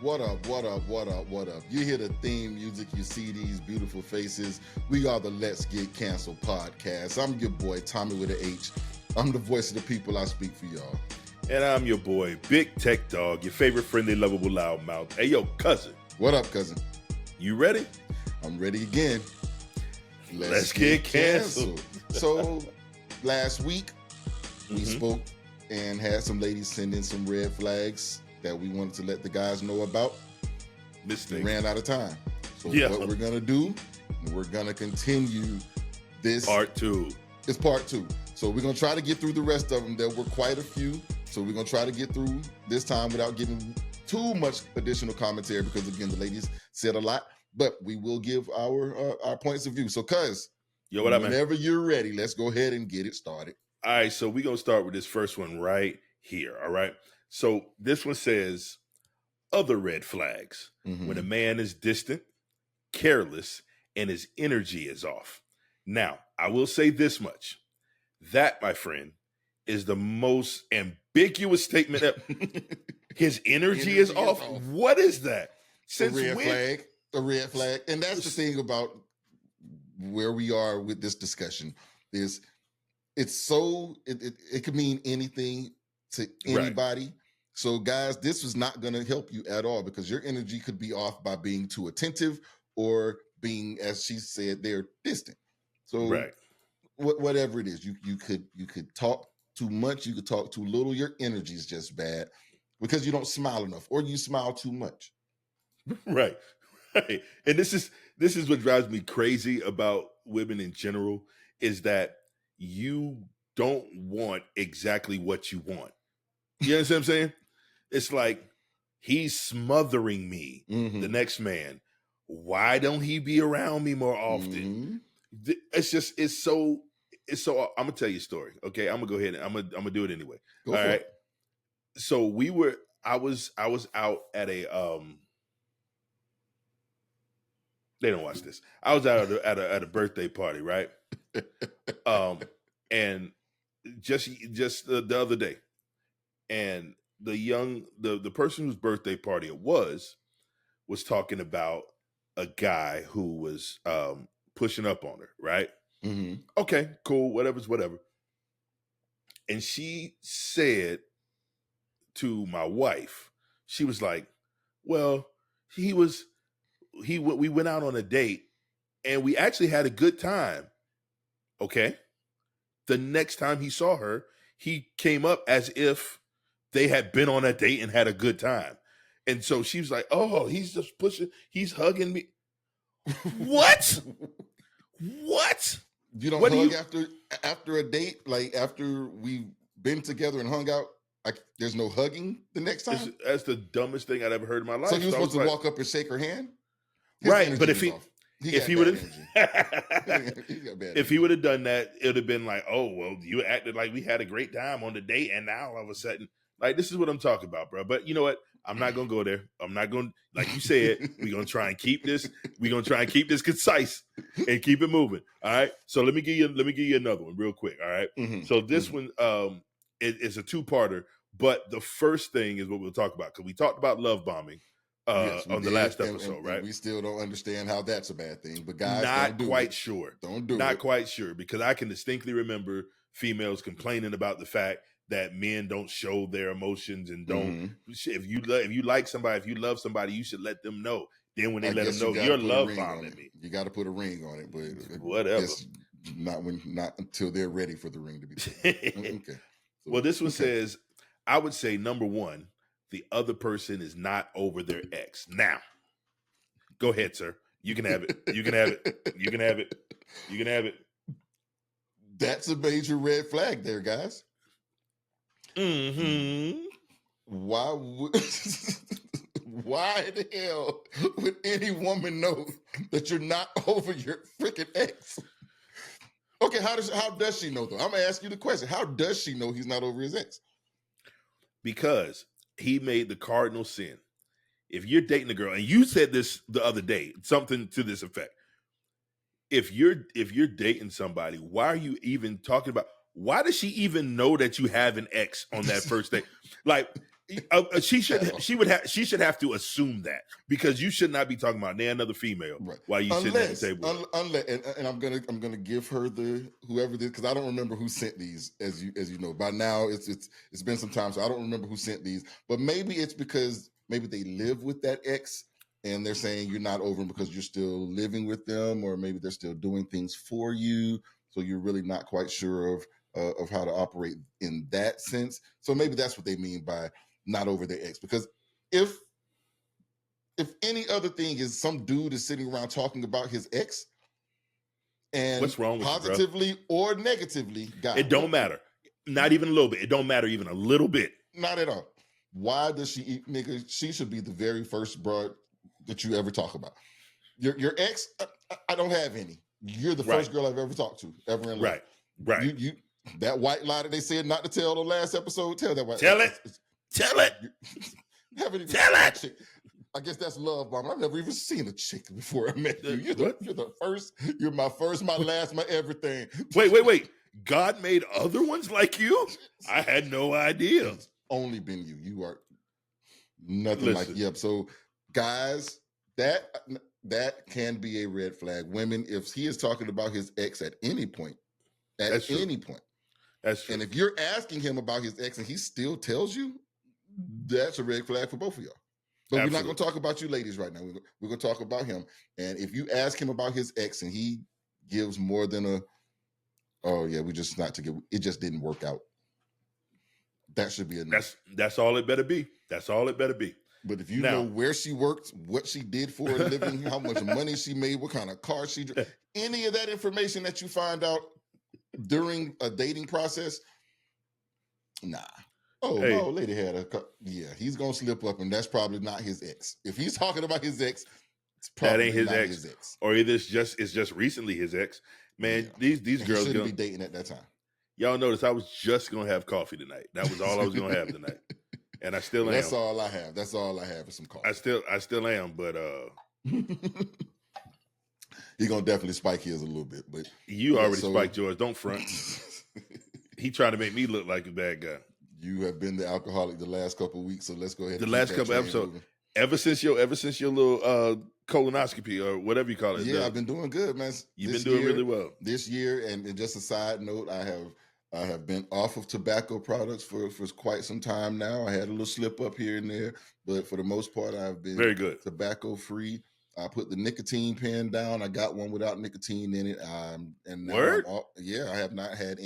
What up, what up, what up, what up? You hear the theme music, you see these beautiful faces. We are the Let's Get Canceled podcast. I'm your boy, Tommy with an H. I'm the voice of the people. I speak for y'all. And I'm your boy, Big Tech Dog, your favorite friendly, lovable loudmouth. Hey, yo, cousin. What up, cousin? You ready? I'm ready again. Let's get canceled. So, last week, we spoke and had some ladies send in some red flags that we wanted to let the guys know about. We ran out of time. So what we're going to do, we're going to continue this. Part two. It's part two. So we're going to try to get through the rest of them. There were quite a few. So we're going to try to get through this time without giving too much additional commentary because, again, the ladies said a lot. But we will give our points of view. So, cuz, yo, what up, man? Whenever you're ready, let's go ahead and get it started. All right, so we're going to start with this first one right here, all right? So this one says, other red flags. When a man is distant, careless, and his energy is off. Now, I will say this much. That, my friend, is the most ambiguous statement ever. His energy is off? What is that? Since a red flag. And that's the thing about where we are with this discussion is it could mean anything to anybody. Right. So guys, this was not going to help you at all because your energy could be off by being too attentive or being, as she said, they're distant. So whatever it is, you could talk too much, you could talk too little. Your energy is just bad because you don't smile enough or you smile too much. Right. And this is what drives me crazy about women in general is that you don't want exactly what you want. You know what I'm saying? It's like he's smothering me, the next man. Why don't he be around me more often? It's so I'm gonna tell you a story. Okay, I'm gonna go ahead and I'm gonna do it anyway. All right. So I was out at a they don't watch this. I was out at a birthday party, right? And just the other day, and the person whose birthday party it was talking about a guy who was pushing up on her, right? Okay, cool, whatever. And she said to my wife, she was like, "Well, we went out on a date and we actually had a good time." Okay. The next time he saw her, he came up as if they had been on a date and had a good time. And so she was like, "Oh, he's just pushing, he's hugging me." What? What? You don't hug after a date? Like after we've been together and hung out? There's no hugging the next time? That's the dumbest thing I'd ever heard in my life. So you were supposed to walk up and shake her hand? Right, but if he would have if he would have done that, it would have been like, "Oh, well, you acted like we had a great time on the date, and now all of a sudden, like this is what I'm talking about, bro." But you know what? I'm not gonna go there. I'm not gonna, like you said, we're gonna try and keep this. We're gonna try and keep this concise and keep it moving. All right. So let me give you another one real quick. All right. So this one is a two-parter, but the first thing is what we'll talk about because we talked about love bombing. On the last episode, right? We still don't understand how that's a bad thing, but guys, not quite sure. Don't do it. Not quite sure because I can distinctly remember females complaining about the fact that men don't show their emotions and don't. If you like somebody, if you love somebody, you should let them know. Then when they let them know, you're love bombing me. You got to put a ring on it, but whatever. Not until they're ready for the ring to be put. Okay. So, well, this one says, I would say number one, the other person is not over their ex. Now, go ahead, sir. You can have it. You can have it. You can have it. You can have it. That's a major red flag there, guys. Why the hell would any woman know that you're not over your freaking ex? Okay, how does she know though? I'm gonna ask you the question. How does she know he's not over his ex? Because he made the cardinal sin. If you're dating a girl, and you said this the other day, something to this effect. If you're dating somebody, why are you even talking about? Why does she even know that you have an ex on that first date? Like, She should have to assume that, because you should not be talking about another female Right. while you sitting at the table. Unless, and I'm gonna give her whoever this, because I don't remember who sent these. As you know, by now it's been some time, so I don't remember who sent these. But maybe it's because maybe they live with that ex, and they're saying you're not over them because you're still living with them, or maybe they're still doing things for you, so you're really not quite sure of how to operate in that sense. So maybe that's what they mean by not over their ex. Because if any other thing is some dude is sitting around talking about his ex, and what's wrong with positively you, or negatively, God, it don't matter. Not even a little bit. It don't matter even a little bit. Not at all. Why does she eat, nigga? She should be the very first broad that you ever talk about. Your ex, I don't have any. You're the first girl I've ever talked to, ever in life. Right. You that white lie that they said not to tell the last episode, tell that white. Tell it. Tell it. Haven't even tell it. Chick. I guess that's love bomb. I've never even seen a chick before I met you. You're the first. You're my first, my last, my everything. Wait. God made other ones like you? I had no idea. It's only been you. You are nothing like yep. So guys, that can be a red flag. Women, if he is talking about his ex at any point, that's any point. That's true. And if you're asking him about his ex and he still tells you, that's a red flag for both of y'all. But We're not going to talk about you ladies right now. We're going to talk about him. And if you ask him about his ex and he gives more than oh yeah, we just not together, it just didn't work out, that should be enough. That's all it better be. That's all it better be. But if you know where she worked, what she did for a living, how much money she made, what kind of car she drove, any of that information that you find out during a dating process, nah. Oh, hey. No, lady had he's gonna slip up, and that's probably not his ex. If he's talking about his ex, it's probably that ain't his ex. Or either it's just recently his ex. Man, these girls shouldn't be dating at that time. Y'all notice I was just gonna have coffee tonight. That was all I was gonna have tonight. And I still am. That's all I have. That's all I have is some coffee. I still am, but he's gonna definitely spike his a little bit. But you already spiked yours. Don't front. He trying to make me look like a bad guy. You have been the alcoholic the last couple of weeks, so let's go ahead. The last couple episodes, ever since your little colonoscopy or whatever you call it. Yeah, I've been doing good, man. You've been doing really well this year. And just a side note, I have been off of tobacco products for quite some time now. I had a little slip up here and there, but for the most part, I've been very good, tobacco free. I put the nicotine pen down. I got one without nicotine in it. And now I have not had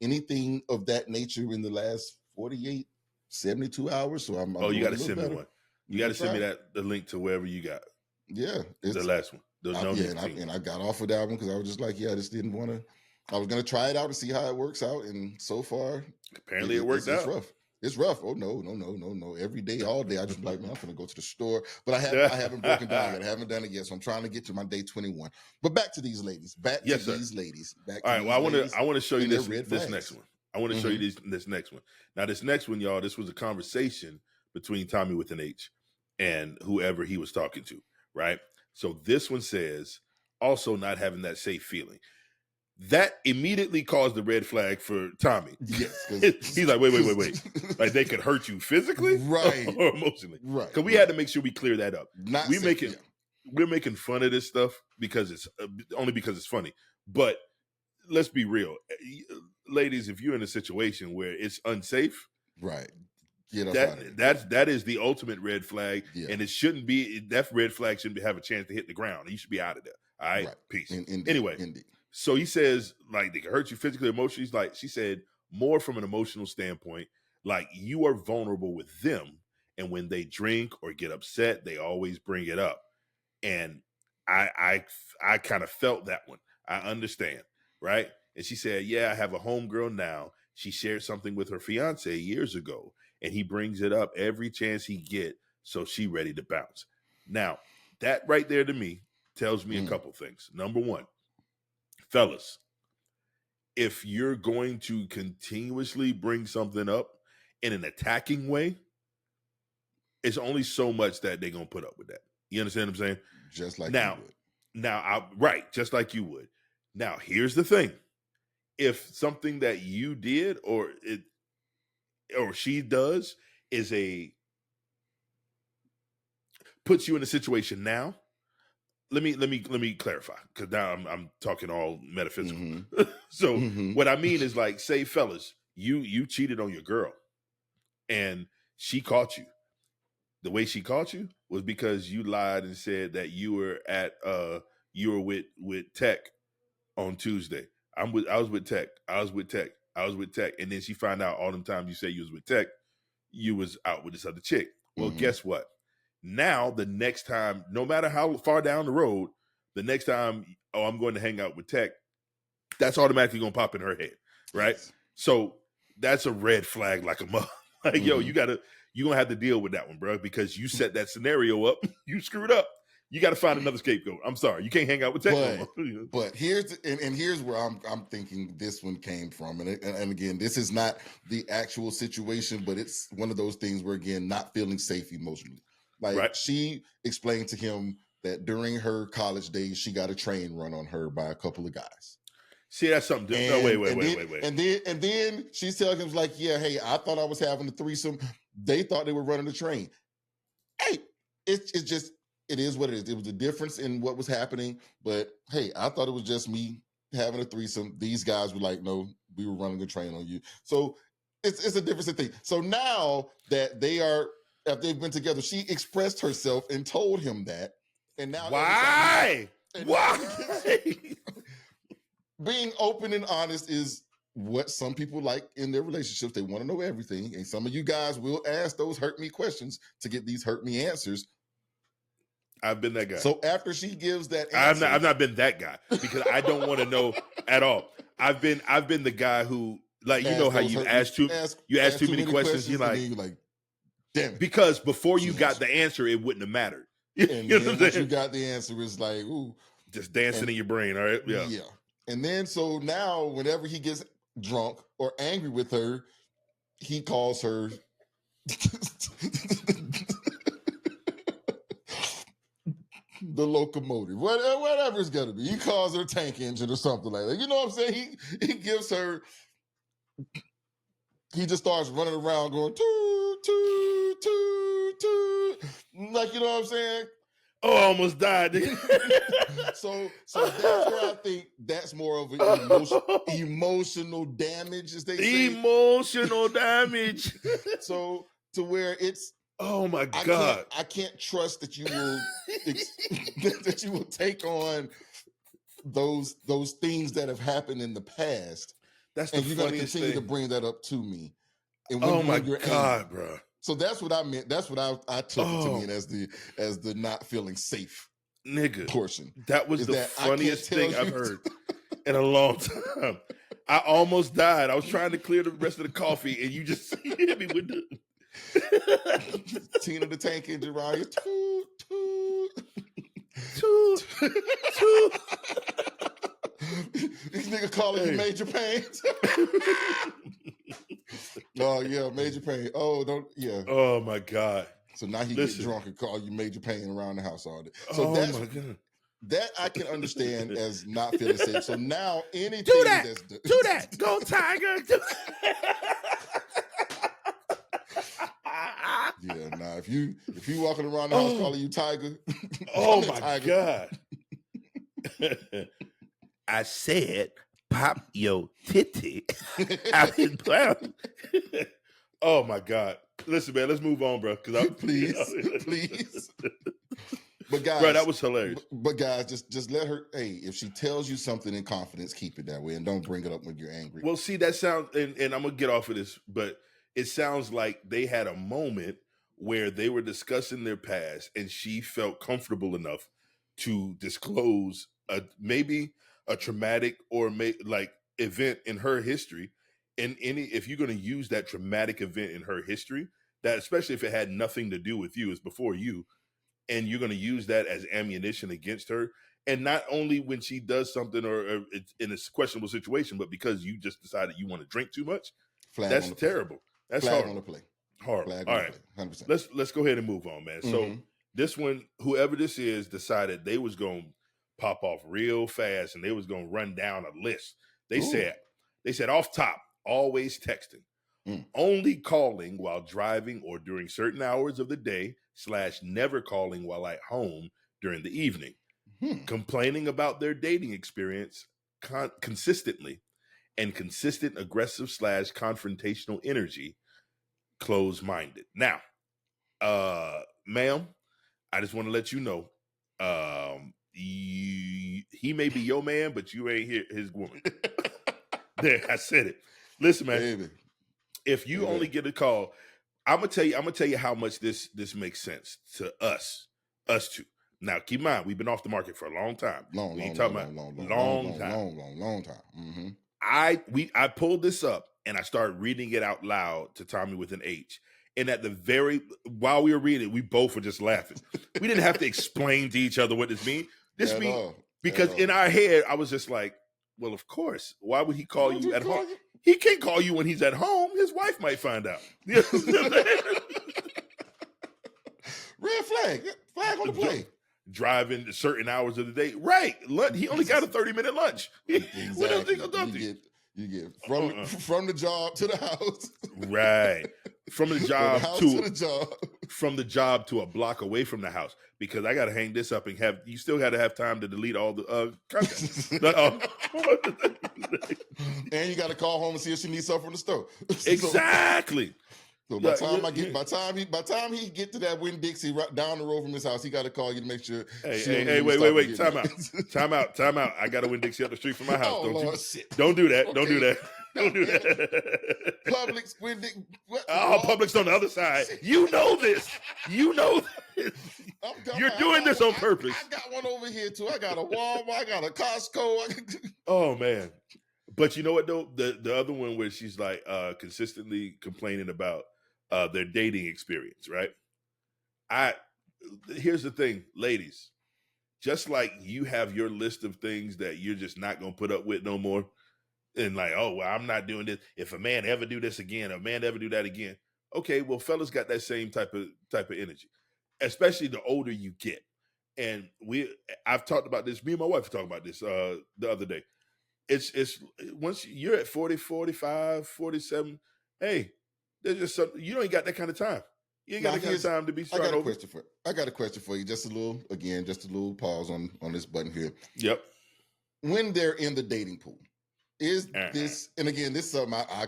anything of that nature in the last 48, 72 hours. So I'm you got to send me one. You got to send me the link to wherever you got. Yeah, the last one. And I got off of that one because I was just like, I just didn't want to. I was gonna try it out and see how it works out, and so far, apparently it worked out. It's rough. It's rough. Oh no! Every day, all day, I just like, man, I'm gonna go to the store, but I haven't broken down yet. I haven't done it yet, so I'm trying to get to my day 21. But back to these ladies. All right. Well, I want to show you this next one. I want to show you this next one. Now, this next one, y'all, this was a conversation between Tommy with an H and whoever he was talking to, right? So this one says, also not having that safe feeling. That immediately caused the red flag for Tommy. Yes. He's like, wait. Like they could hurt you physically? Right. Or emotionally. Right. Because we had to make sure we clear that up. We're making fun of this stuff because it's only because it's funny. But let's be real. Ladies, if you're in a situation where it's unsafe, right. That is the ultimate red flag. Yeah. And it shouldn't be, that red flag shouldn't have a chance to hit the ground. You should be out of there. All right. Peace. Anyway. So he says, like, they can hurt you physically, emotionally. She said, more from an emotional standpoint, like you are vulnerable with them. And when they drink or get upset, they always bring it up. And I kind of felt that one. I understand. Right. And she said, I have a homegirl now. She shared something with her fiance years ago, and he brings it up every chance he get. So she ready to bounce. Now, that right there to me tells me a couple things. Number one, fellas, if you're going to continuously bring something up in an attacking way, it's only so much that they're going to put up with that. You understand what I'm saying? Just like you would. Just like you would. Now, here's the thing. If something that you did or she does puts you in a situation now. Let me clarify, because now I'm talking all metaphysical. Mm-hmm. So Mm-hmm. what I mean is, like, say, fellas, you cheated on your girl, and she caught you. The way she caught you was because you lied and said that you were with Tech on Tuesday. I was with Tech. And then she found out all them times you said you was with Tech, you was out with this other chick. Well, Mm-hmm. guess what? Now, the next time, no matter how far down the road, the next time, I'm going to hang out with Tech, that's automatically going to pop in her head, right? Yes. So that's a red flag like a mother. Like, yo, you're going to have to deal with that one, bro, because you set that scenario up. You screwed up. You got to find another scapegoat. I'm sorry. You can't hang out with Tech no more. But here's where I'm thinking this one came from. And again, this is not the actual situation, but it's one of those things where, again, not feeling safe emotionally. Like, right. She explained to him that during her college days, she got a train run on her by a couple of guys. See, that's something different. No, wait. And then she's telling him, like, yeah, hey, I thought I was having a threesome. They thought they were running the train. Hey, it's just, it is what it is. It was a difference in what was happening, but hey, I thought it was just me having a threesome. These guys were like, no, we were running a train on you. So it's a different thing. So now that after they've been together, she expressed herself and told him that. And now why? Being open and honest is what some people like in their relationships. They want to know everything. And some of you guys will ask those hurt me questions to get these hurt me answers. I've been that guy. So after she gives that answer, I've not been that guy, because I don't want to know at all. I've been the guy who, like, you know how you ask too many questions. You're like, damn it. Because before you got the answer, it wouldn't have mattered. And then once you got the answer, it's like, ooh, just dancing in your brain. All right, yeah. And then so now, whenever he gets drunk or angry with her, he calls her the locomotive, whatever it's gonna be. He calls her tank engine or something like that. You know what I'm saying? He gives her. He just starts running around going toot toot toot toot, like, you know what I'm saying? Oh, I almost died. So that's where I think that's more of an emotional damage, as they say. Emotional damage. So to where it's, oh my God, I can't trust that you will that you will take on those things that have happened in the past. That's the and you're going to continue to bring that up to me. And when you're God, angry. Bro. So that's what I meant. That's what I took it to mean as the not feeling safe, nigga, portion. That was the funniest thing I've heard in a long time. I almost died. I was trying to clear the rest of the coffee, and you just hit me with the Tina the Tank Engine around here. Toot, toot, toot. This nigga calling you Major Pain. Oh yeah, Major Pain. Oh, don't, yeah. Oh my God. So now he gets drunk and call you Major Pain around the house all day. So my God. That I can understand as not feeling safe. So now anything do that. Go Tiger. Yeah, nah. If you walking around the house calling you Tiger, oh my Tiger. God. I said, pop your titty out his mouth. Oh my God. Listen, man, let's move on, bro. Please. But guys, bro, that was hilarious. But guys, just let her. Hey, if she tells you something in confidence, keep it that way, and don't bring it up when you're angry. Well, see, that sounds, and I'm gonna get off of this, but it sounds like they had a moment where they were discussing their past, and she felt comfortable enough to disclose maybe a traumatic or event in her history. And if you're going to use that traumatic event in her history, that especially if it had nothing to do with you, it's before you, and you're going to use that as ammunition against her, and not only when she does something or it's in a questionable situation, but because you just decided you want to drink too much, that's terrible. That's flag horrible. On the play. Horrible. Flag all on right, the play. 100%. Let's go ahead and move on, man. So this one, whoever this is, decided they was going to pop off real fast, and they was going to run down a list. They said off top, always texting, Only calling while driving or during certain hours of the day / never calling while at home during the evening. Complaining about their dating experience consistently, and consistent aggressive / confrontational energy, closed-minded. Now, ma'am, I just want to let you know, he may be your man, but you ain't his woman. There, I said it. Listen, man. Baby. If you only get a call, I'm gonna tell you how much this makes sense to us two. Now, keep in mind, we've been off the market for a long time. Long time. Mm-hmm. I pulled this up and I started reading it out loud to Tommy with an H. And while we were reading it, we both were just laughing. We didn't have to explain to each other what this means. This means because in our head, I was just like, well, of course. Why would he call you at home? He can't call you when he's at home. His wife might find out. Red flag on the play. Driving certain hours of the day. Right. He only got a 30-minute lunch. Exactly. What else he gonna do? You get from the job to the house. Right. From the job to the job. From the job to a block away from the house. Because I gotta hang this up and you still gotta have time to delete all the content. And you gotta call home and see if she needs something from the store. Exactly. So by the time he get to that Winn-Dixie right down the road from his house, he got to call you to make sure. Hey, wait, time out. I got a Winn-Dixie up the street from my house. Don't do that. Don't do that. Don't do that. Publix, Winn-Dixie. Publix on the other side. You know this. You're doing this on purpose. I got one over here too. I got a Walmart. I got a Costco. Oh man. But you know what though? The other one where she's like consistently complaining about their dating experience, right? Here's the thing, ladies. Just like you have your list of things that you're just not gonna put up with no more, and like, oh well, I'm not doing this. If a man ever do this again, a man ever do that again, okay, well, fellas got that same type of energy, especially the older you get. And I've talked about this. Me and my wife talked about this the other day. It's once you're at 40, 45, 47, hey, there's just something, you ain't got that kind of time. You ain't got that kind of time to be starting over. I got a question for you. Just a little pause on this button here. Yep. When they're in the dating pool, is this, and again, this is something I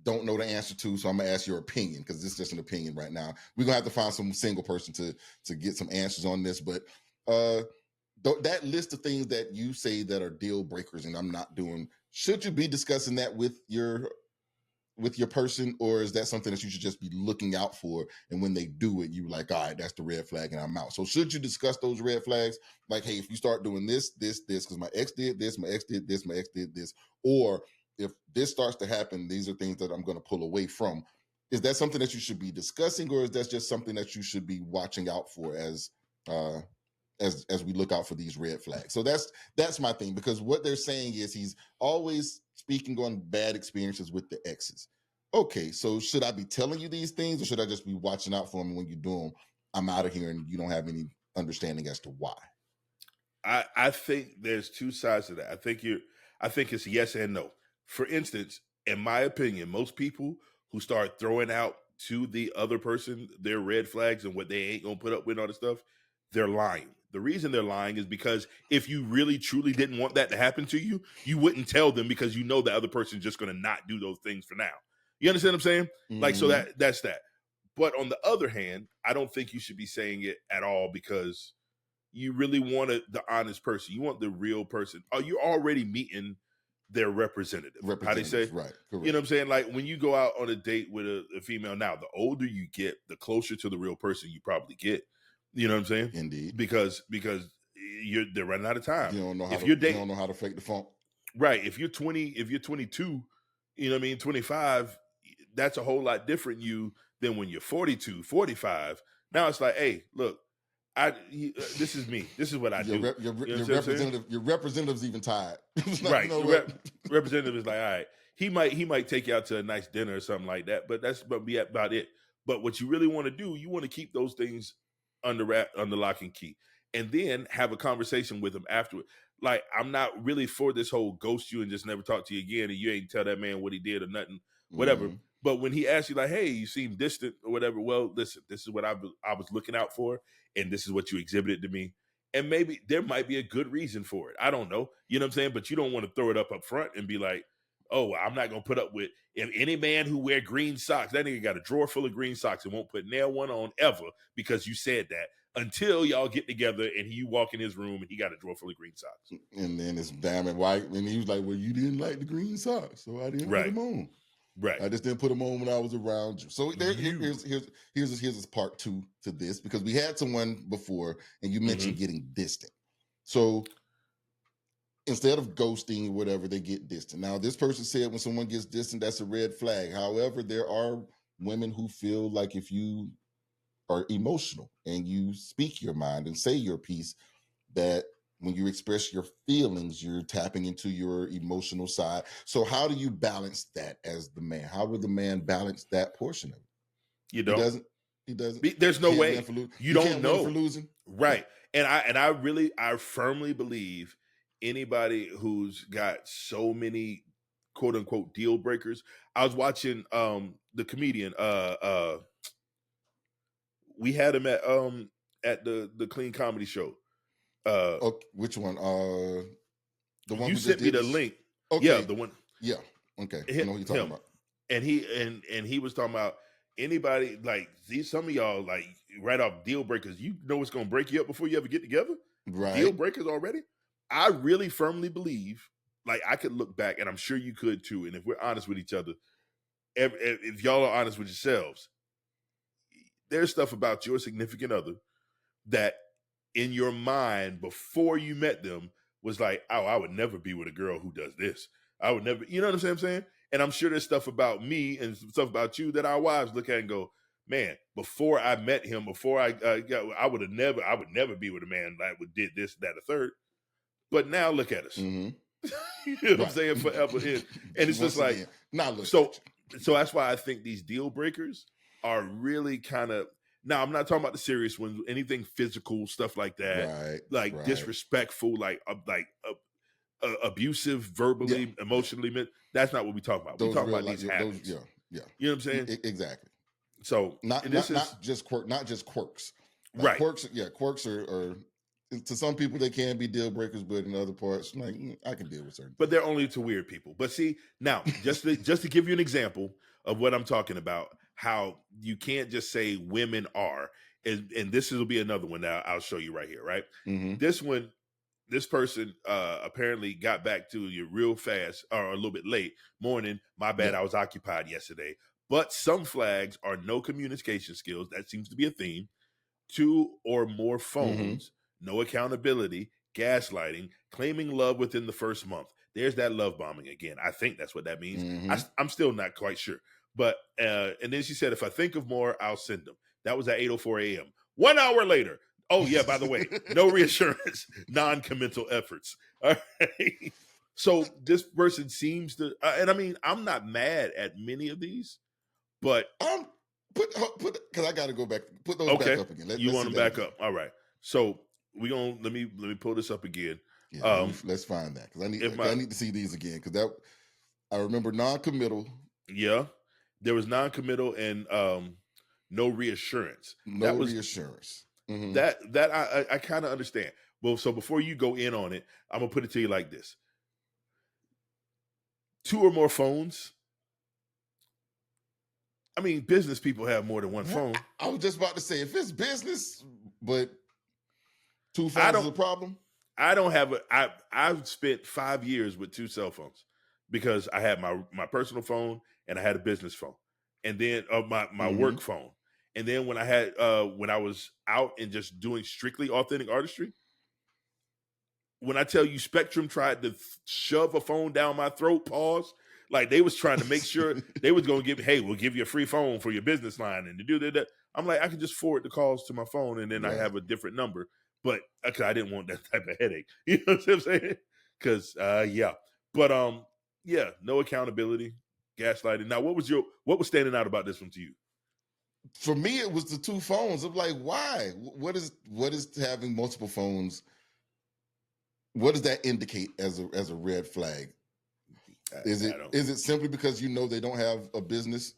don't know the answer to, so I'm gonna ask your opinion because this is just an opinion right now. We're gonna have to find some single person to get some answers on this, but that list of things that you say that are deal breakers and I'm not doing, should you be discussing that with your person, or is that something that you should just be looking out for? And when they do it, you're like, all right, that's the red flag and I'm out. So should you discuss those red flags? Like, hey, if you start doing this, because my ex did this, my ex did this, my ex did this, or if this starts to happen, these are things that I'm going to pull away from. Is that something that you should be discussing, or is that just something that you should be watching out for as we look out for these red flags? So that's my thing, because what they're saying is he's always speaking on bad experiences with the exes. Okay, so should I be telling you these things, or should I just be watching out for them? When you do them, I'm out of here and you don't have any understanding as to why. I think there's two sides to that. I think it's yes and no. For instance, in my opinion, most people who start throwing out to the other person their red flags and what they ain't gonna put up with, all the stuff, they're lying. The reason they're lying is because if you really truly didn't want that to happen to you, you wouldn't tell them, because you know the other person's just going to not do those things for now. You understand what I'm saying? Mm-hmm. Like, so that's that. But on the other hand, I don't think you should be saying it at all, because you really want the honest person. You want the real person. Oh, you're already meeting their representative. How they say? Right. Correct. You know what I'm saying? Like, when you go out on a date with a female now, the older you get, the closer to the real person you probably get. You know what I'm saying? Indeed. Because they're running out of time. You don't know how to fake the funk. Right. If you're 20, if you're 22, you know what I mean, 25, that's a whole lot different than when you're 42, 45. Now it's like, hey, look, this is me. This is what I do. Your representative's even tired. Right. Representative is like, all right, he might take you out to a nice dinner or something like that, but that's be about it. But what you really want to do, you want to keep those things under lock and key, and then have a conversation with them afterward. Like, I'm not really for this whole ghost you and just never talk to you again, and you ain't tell that man what he did or nothing, whatever. Mm-hmm. But when he asked you, like, hey, you seem distant or whatever, well, listen, this is what I was looking out for, and this is what you exhibited to me. And maybe there might be a good reason for it. I don't know. You know what I'm saying? But you don't want to throw it up front and be like, oh, I'm not going to put up with if any man who wear green socks, that nigga got a drawer full of green socks and won't put nail one on ever because you said that until y'all get together and you walk in his room and he got a drawer full of green socks. And then it's diamond white. And he was like, well, you didn't like the green socks, so I didn't put them on. Right. I just didn't put them on when I was around you. So here's part two to this, because we had someone before and you mentioned getting distant. So instead of ghosting or whatever, they get distant. Now, this person said when someone gets distant, that's a red flag. However, there are women who feel like if you are emotional and you speak your mind and say your piece, that when you express your feelings, you're tapping into your emotional side. So how do you balance that as the man? How would the man balance that portion of it? You don't. He doesn't. There's no way. You don't know. For losing. Right. And I firmly believe anybody who's got so many quote unquote deal breakers. I was watching the comedian we had him at the Clean Comedy Show. Okay, which one? The one you sent me the link. Okay. Yeah, the one. Yeah. Okay. I know what you're talking about. And he was talking about anybody like some of y'all like right off deal breakers. You know what's gonna break you up before you ever get together? Right. Deal breakers already. I really firmly believe, like I could look back, and I'm sure you could too. And if we're honest with each other, if y'all are honest with yourselves, there's stuff about your significant other that in your mind before you met them was like, oh, I would never be with a girl who does this. I would never, you know what I'm saying? And I'm sure there's stuff about me and stuff about you that our wives look at and go, man, before I met him, before I would never be with a man that did this, that, or third. But now look at us. Mm-hmm. You know what I'm saying? Forever. And it's just like, so that's why I think these deal breakers are really kind of, now I'm not talking about the serious ones, anything physical, stuff like that, disrespectful, like abusive, verbally, emotionally. That's not what we talk about. We talk about these habits. Yeah. You know what I'm saying? Exactly. So not just quirks. Right. Quirks are to some people they can be deal breakers, but in other parts, like I can deal with certain. But they're only to weird people. But see, now just to give you an example of what I'm talking about, how you can't just say women are, and this will be another one that I'll show you right here, right? Mm-hmm. This person apparently got back to you real fast or a little bit late. Morning, my bad, I was occupied yesterday. But some flags are no communication skills. That seems to be a theme. 2 or more phones, no accountability, gaslighting, claiming love within the first month. There's that love bombing again. I think that's what that means. Mm-hmm. I'm still not quite sure. But and then she said, if I think of more, I'll send them. That was at 8:04 a.m. 1 hour later. Oh, yeah, by the way, no reassurance, non-committal efforts. All right. So this person seems to, and I mean, I'm not mad at many of these, but because I got to go back. Put those back up again. You want them back up? All right. So let me pull this up again. Yeah, let's find that because I need to see these again because I remember non-committal. Yeah, there was non-committal and no reassurance. No reassurance. Mm-hmm. That I kind of understand. Well, so before you go in on it, I'm gonna put it to you like this: 2 or more phones. I mean, business people have more than one phone. I was just about to say, if it's business, but 2 phones is a problem. I don't have I've spent 5 years with 2 cell phones because I had my personal phone and I had a business phone, and then my work phone. And then when I was out and just doing strictly authentic artistry, when I tell you Spectrum tried to shove a phone down my throat, like they was trying to make sure they was going to we'll give you a free phone for your business line and to do that. I'm like, I can just forward the calls to my phone and then I have a different number. But I didn't want that type of headache. You know what I'm saying? Because but no accountability, gaslighting. Now, what was standing out about this one to you? For me, it was the 2 phones. I'm like, why? What is having multiple phones? What does that indicate as a red flag? Is it simply because they don't have a business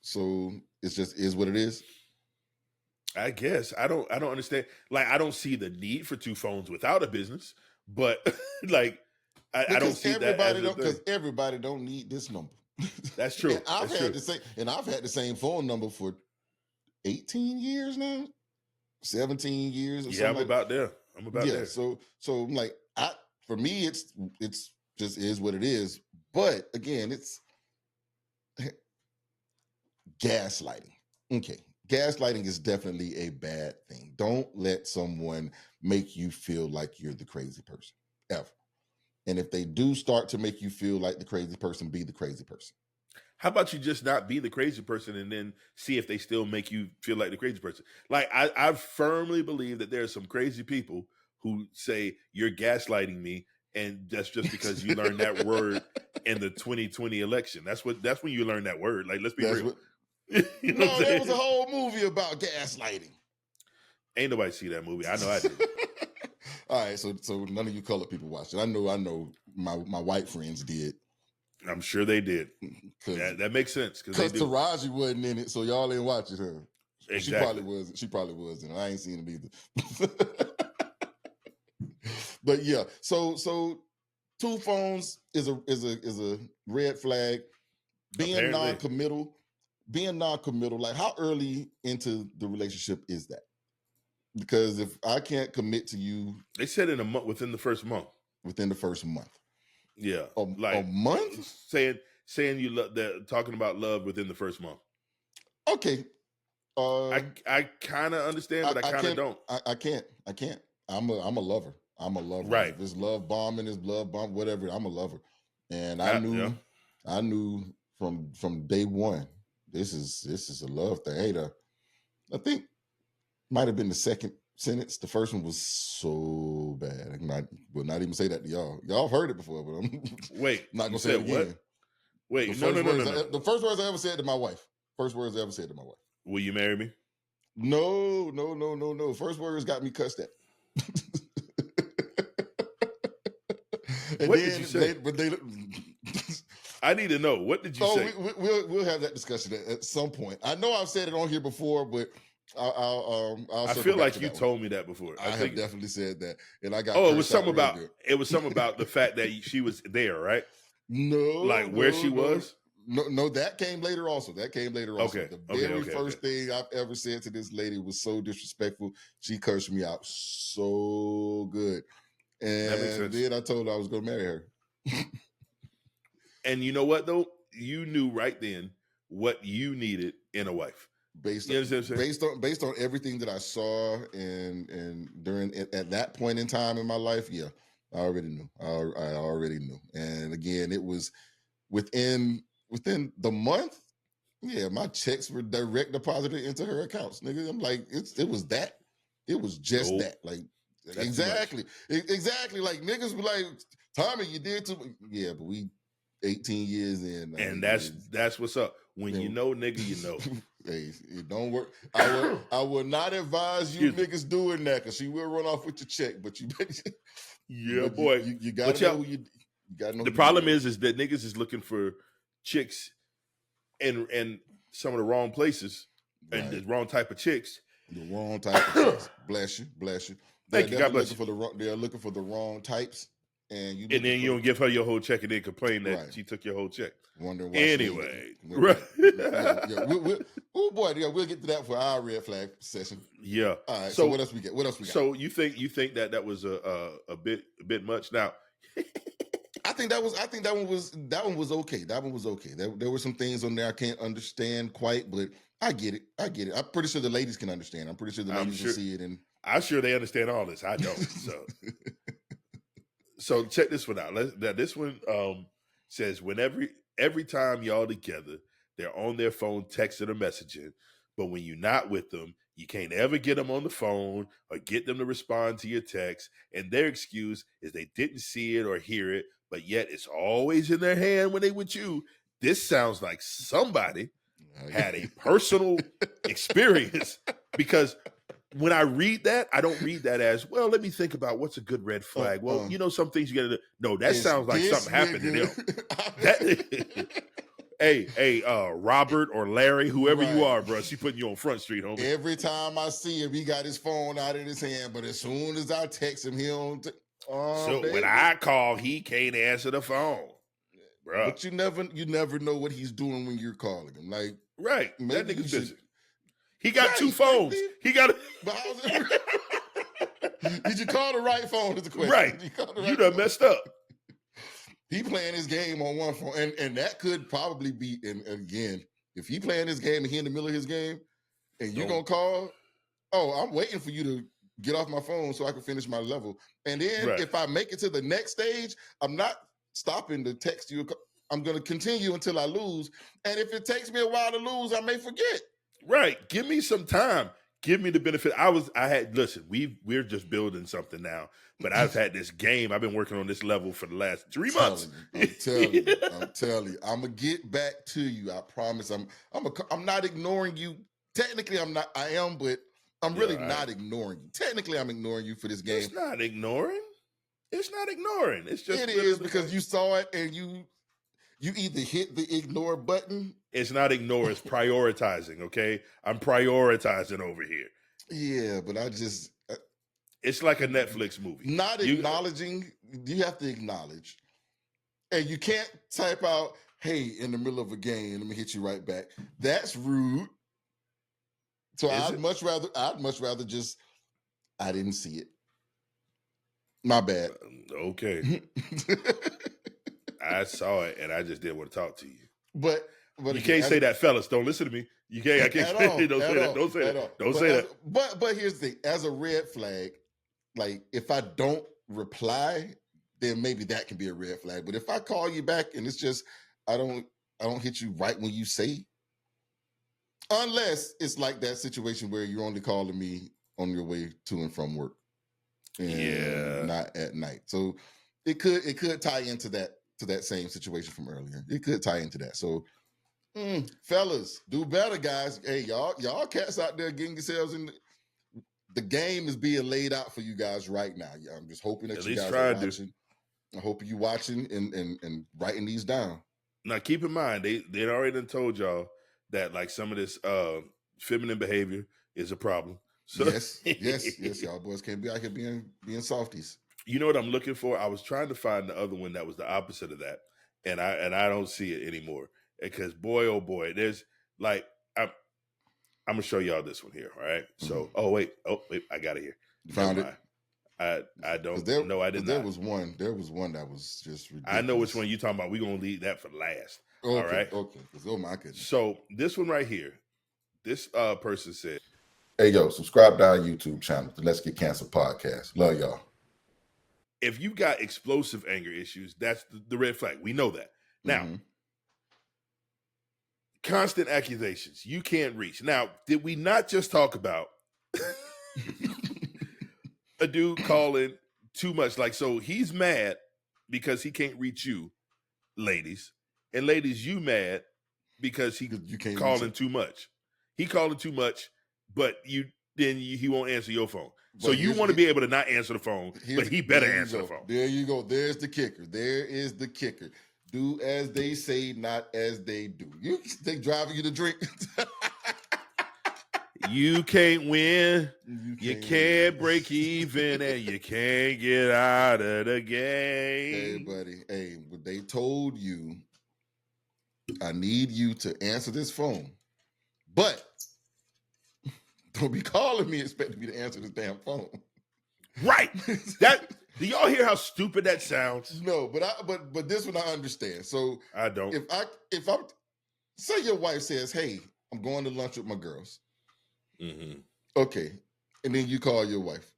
So it's just is what it is. I guess I don't understand. Like, I don't see the need for two phones without a business, but like, I don't see that as a thing. Because everybody don't need this number. That's true. And I've had the same phone number for 18 years now, 17 years. Or Yeah, something I'm about there. I'm about there. So I'm like, for me, it's just is what it is. But again, it's gaslighting. Okay. Gaslighting is definitely a bad thing. Don't let someone make you feel like you're the crazy person, ever. And if they do start to make you feel like the crazy person, be the crazy person. How about you just not be the crazy person and then see if they still make you feel like the crazy person? Like, I firmly believe that there are some crazy people who say you're gaslighting me, and that's just because you learned that word in the 2020 election. That's when you learn that word. Like, let's be real. You know no, there was a whole movie about gaslighting. Ain't nobody see that movie. I know I did. All right, so none of you colored people watched it. I know my white friends did. I'm sure they did. That makes sense. Because Taraji wasn't in it, so y'all ain't watch it, huh? Exactly. She probably was in it. I ain't seen it either. But yeah, so two phones is a red flag. Being non-committal, like how early into the relationship is that? Because if I can't commit to you, they said in a month, within the first month. Within the first month. Yeah. A month? Saying you love that, talking about love within the first month. Okay. I kind of understand, but I kind of don't. I can't. I'm a lover. Right. If it's love bombing, it's love bomb, whatever. I'm a lover. And I knew from day one, this is a love thing. I think might have been the second sentence. The first one was so bad. I will not even say that to y'all. Y'all have heard it before, but I'm not gonna say it again. What? Wait, no. The first words I ever said to my wife. Will you marry me? No. First words got me cussed at. What did you say? I need to know. What did you say? We'll have that discussion at some point. I know I've said it on here before, but I'll I feel like you told me that before. I have definitely said that, and I got. Oh, it was something about the fact that she was there, right? No, like where she was. No, that came later. Also, Okay. The very first thing I've ever said to this lady was so disrespectful. She cursed me out so good, and then I told her I was going to marry her. And you know what though? You knew right then what you needed in a wife. Based on everything that I saw and during at that point in time in my life, yeah, I already knew. I already knew. And again, it was within the month. Yeah, my checks were direct deposited into her accounts, nigga. I'm like, it was that. It was just that. Like, exactly. Like niggas be like, Tommy, you did too. Yeah, but we 18 years in, and that's what's up. When you know, nigga, you know. Hey, it don't work. I would not advise you niggas doing that because she will run off with your check. But you, boy, you gotta know. You gotta know. The problem is that niggas is looking for chicks and some of the wrong places and the wrong type of chicks. The wrong type of chicks. Bless you. Thank you. God bless you. They're looking for the wrong types. And then you don't give her your whole check and then complain that she took your whole check. Wondering why. Anyway, right? Oh boy, we'll get to that for our red flag session. Yeah. All right. So what else we got? So you think that was a bit much? Now, I think that one was okay. That one was okay. There were some things on there I can't understand quite, but I get it. I'm pretty sure the ladies can understand. I'm pretty sure the ladies can see it. And I'm sure they understand all this. I don't. So check this one out. This one says every time y'all together, they're on their phone texting or messaging, but when you're not with them, you can't ever get them on the phone or get them to respond to your text. And their excuse is they didn't see it or hear it, but yet it's always in their hand when they with you. This sounds like somebody had a personal experience, because when I read that, I don't read that as, well, let me think about what's a good red flag. Well, some things you got to know. No, that sounds like something happened to them. hey, Robert or Larry, whoever you Right. are, bro, she putting you on Front Street, homie. Every time I see him, he got his phone out of his hand. But as soon as I text him, he don't. So Baby. when I call, he can't answer the phone, bro. But you never know what he's doing when you're calling him. Like, right, that maybe nigga's you busy. should. He got Right, two phones. maybe. He got. But how's it? Did you call the right phone? Is the question. Right. You done messed up. He playing his game on one phone, and that could probably be. And again, if he playing his game and he in the middle of his game, and you're gonna call, oh, I'm waiting for you to get off my phone so I can finish my level. And then if I make it to the next stage, I'm not stopping to text you. I'm gonna continue until I lose. And if it takes me a while to lose, I may forget. Right. Give me some time. Give me the benefit. Listen, we're just building something now, but I've had this game. I've been working on this level for the last 3 months. I'm telling you, I'm gonna get back to you. I promise. I'm not ignoring you. Technically, I'm not. I am, but I'm really not ignoring you. Technically, I'm ignoring you for this game. It's not ignoring. It's not ignoring. It's just it is because you saw it and you either hit the ignore button. It's not ignore, it's prioritizing, okay? I'm prioritizing over here. Yeah, but I just... it's like a Netflix movie. Not acknowledging, you have to acknowledge. And you can't type out, hey, in the middle of a game, let me hit you right back. That's rude. So I'd much rather just, I didn't see it. My bad. Okay. I saw it and I just didn't want to talk to you. But you can't say that, fellas. Don't listen to me. You can't. I can't say that. Don't say that. Don't say that. Don't say that. But here's the thing: as a red flag, like if I don't reply, then maybe that can be a red flag. But if I call you back and it's just I don't hit you right when you say, unless it's like that situation where you're only calling me on your way to and from work, and not at night. So it could tie into that same situation from earlier. It could tie into that. So. Fellas, do better, guys. Hey, y'all cats out there getting yourselves in. The game is being laid out for you guys right now. I'm just hoping that you guys are watching. I hope you watching and writing these down. Now, keep in mind, they already done told y'all that like some of this feminine behavior is a problem. So yes, y'all boys can't be out here being softies. You know what I'm looking for? I was trying to find the other one that was the opposite of that, and I don't see it anymore. Because boy, oh boy, there's like I'm gonna show y'all this one here. All right. So wait, I got it here. You found it? I don't know. I did not. There was one that was just ridiculous. I know which one you talking about. We're gonna leave that for last. Okay, all right. Okay. Oh my goodness. So this one right here, this person said, "Hey yo, subscribe to our YouTube channel, the Let's Get Canceled podcast. Love y'all." If you got explosive anger issues, that's the red flag. We know that now. Constant accusations. You can't reach. Now, did we not just talk about a dude calling too much? Like, so he's mad because he can't reach you, ladies. And ladies, you mad because you can't calling too much. He calling too much, but he won't answer your phone. So you want to be able to not answer the phone, but he better answer the phone. There you go. There's the kicker. There is the kicker. Do as they say, not as they do. They driving you to drink. You can't win. You can't break even, and you can't get out of the game. Hey, buddy. Hey, but they told you, I need you to answer this phone, but don't be calling me expecting me to answer this damn phone. Right. Do y'all hear how stupid that sounds? No, but this one I understand. So I don't. If I'm say your wife says, "Hey, I'm going to lunch with my girls." Mm-hmm. Okay, and then you call your wife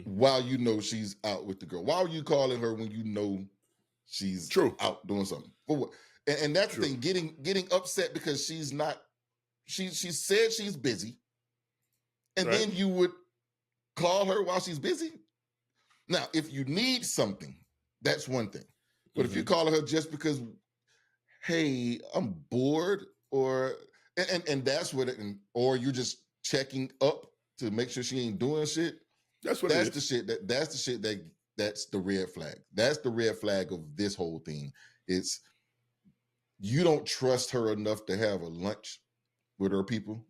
while you know she's out with the girl. Why are you calling her when you know she's out doing something? For what? And that's the thing. Getting upset because she's not. She said she's busy, and then you would call her while she's busy. Now, if you need something, that's one thing. But if you call her just because, hey, I'm bored, or and that's what or you're just checking up to make sure she ain't doing shit. That's the shit that's the red flag. That's the red flag of this whole thing. It's you don't trust her enough to have a lunch with her people.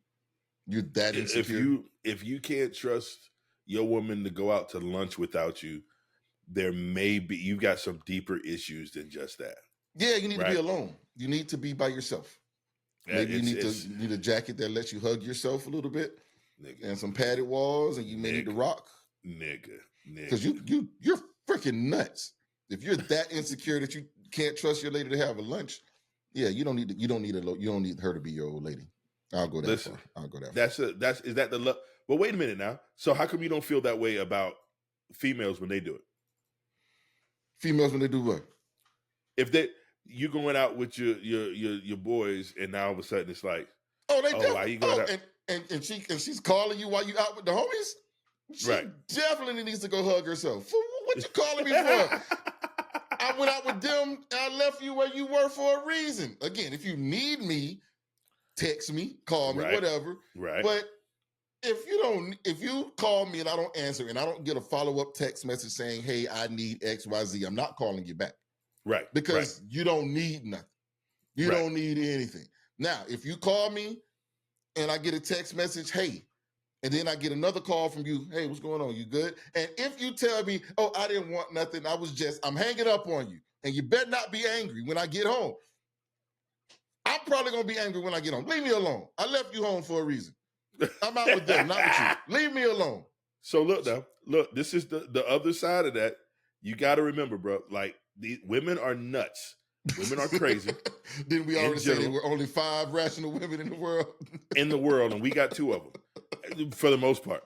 You're that insecure. If you can't trust your woman to go out to lunch without you, there may be you've got some deeper issues than just that. Yeah, you need to be alone. You need to be by yourself. Maybe you need a jacket that lets you hug yourself a little bit, nigga, and some padded walls, and you may need to rock, nigga, because you're freaking nuts. If you're that insecure that you can't trust your lady to have a lunch, yeah, you don't need her to be your old lady. I'll go that far. I'll go that far. Is that the love? But wait a minute now. So how come you don't feel that way about females when they do it? Females when they do what? If you going out with your boys, and now all of a sudden it's like, why you going out? And she's calling you while you out with the homies. She definitely needs to go hug herself. What you calling me for? I went out with them and I left you where you were for a reason. Again, if you need me, text me, call me, whatever. Right. But if you call me and I don't answer and I don't get a follow-up text message saying, hey, I need XYZ, I'm not calling you back. Right. Because you don't need nothing. You don't need anything. Now, if you call me and I get a text message, hey, and then I get another call from you, hey, what's going on? You good? And if you tell me, oh, I didn't want nothing, I'm hanging up on you, and you better not be angry when I get home. I'm probably going to be angry when I get home. Leave me alone. I left you home for a reason. I'm out with them, not with you. Leave me alone. So look, this is the other side of that. You got to remember, bro, like, the women are nuts. Women are crazy. Didn't we already say there were only 5 rational women in the world? In the world, and we got 2 of them, for the most part.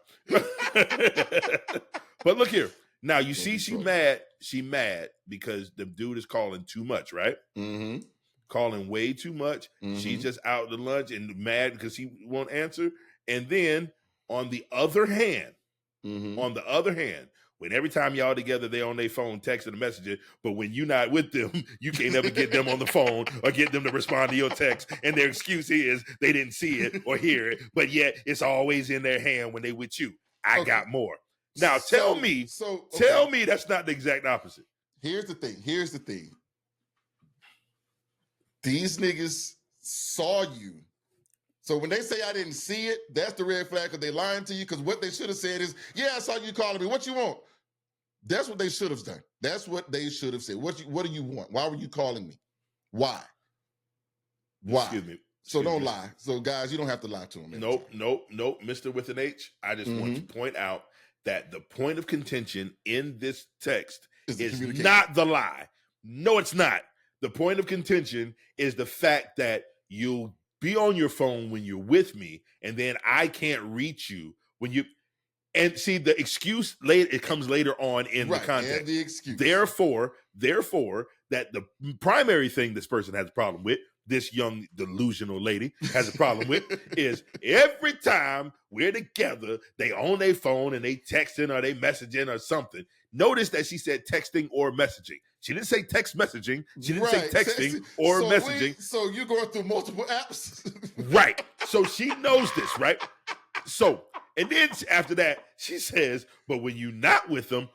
But look here. Now, you see she mad. She mad because the dude is calling too much, right? Mm-hmm. Calling way too much. Mm-hmm. She's just out to lunch and mad because he won't answer. And then, on the other hand, when every time y'all together, they on their phone texting and messaging, but when you're not with them, you can't ever get them on the phone or get them to respond to your text. And their excuse is they didn't see it or hear it, but yet it's always in their hand when they with you. I got more. Now tell me that's not the exact opposite. Here's the thing. These niggas saw you. So when they say I didn't see it, that's the red flag, because they lying to you, because what they should have said is, yeah, I saw you calling me. What you want? That's what they should have done. That's what they should have said. What do you want? Why were you calling me? Why? Excuse me. So don't lie. So guys, you don't have to lie to them. Nope. Mr. with an H. I just want to point out that the point of contention in this text is not the lie. No, it's not. The point of contention is the fact that you'll be on your phone when you're with me, and then I can't reach you when you. And see, the excuse it comes later on in the context. And the excuse. Therefore, that the primary thing this person has a problem with, this young delusional lady has a problem with, is every time we're together, they on their phone and they texting or they messaging or something. Notice that she said texting or messaging. She didn't say text messaging. She didn't say texting or messaging. So you're going through multiple apps. Right. So she knows this, right? So, and then after that, she says, but when you're not with them,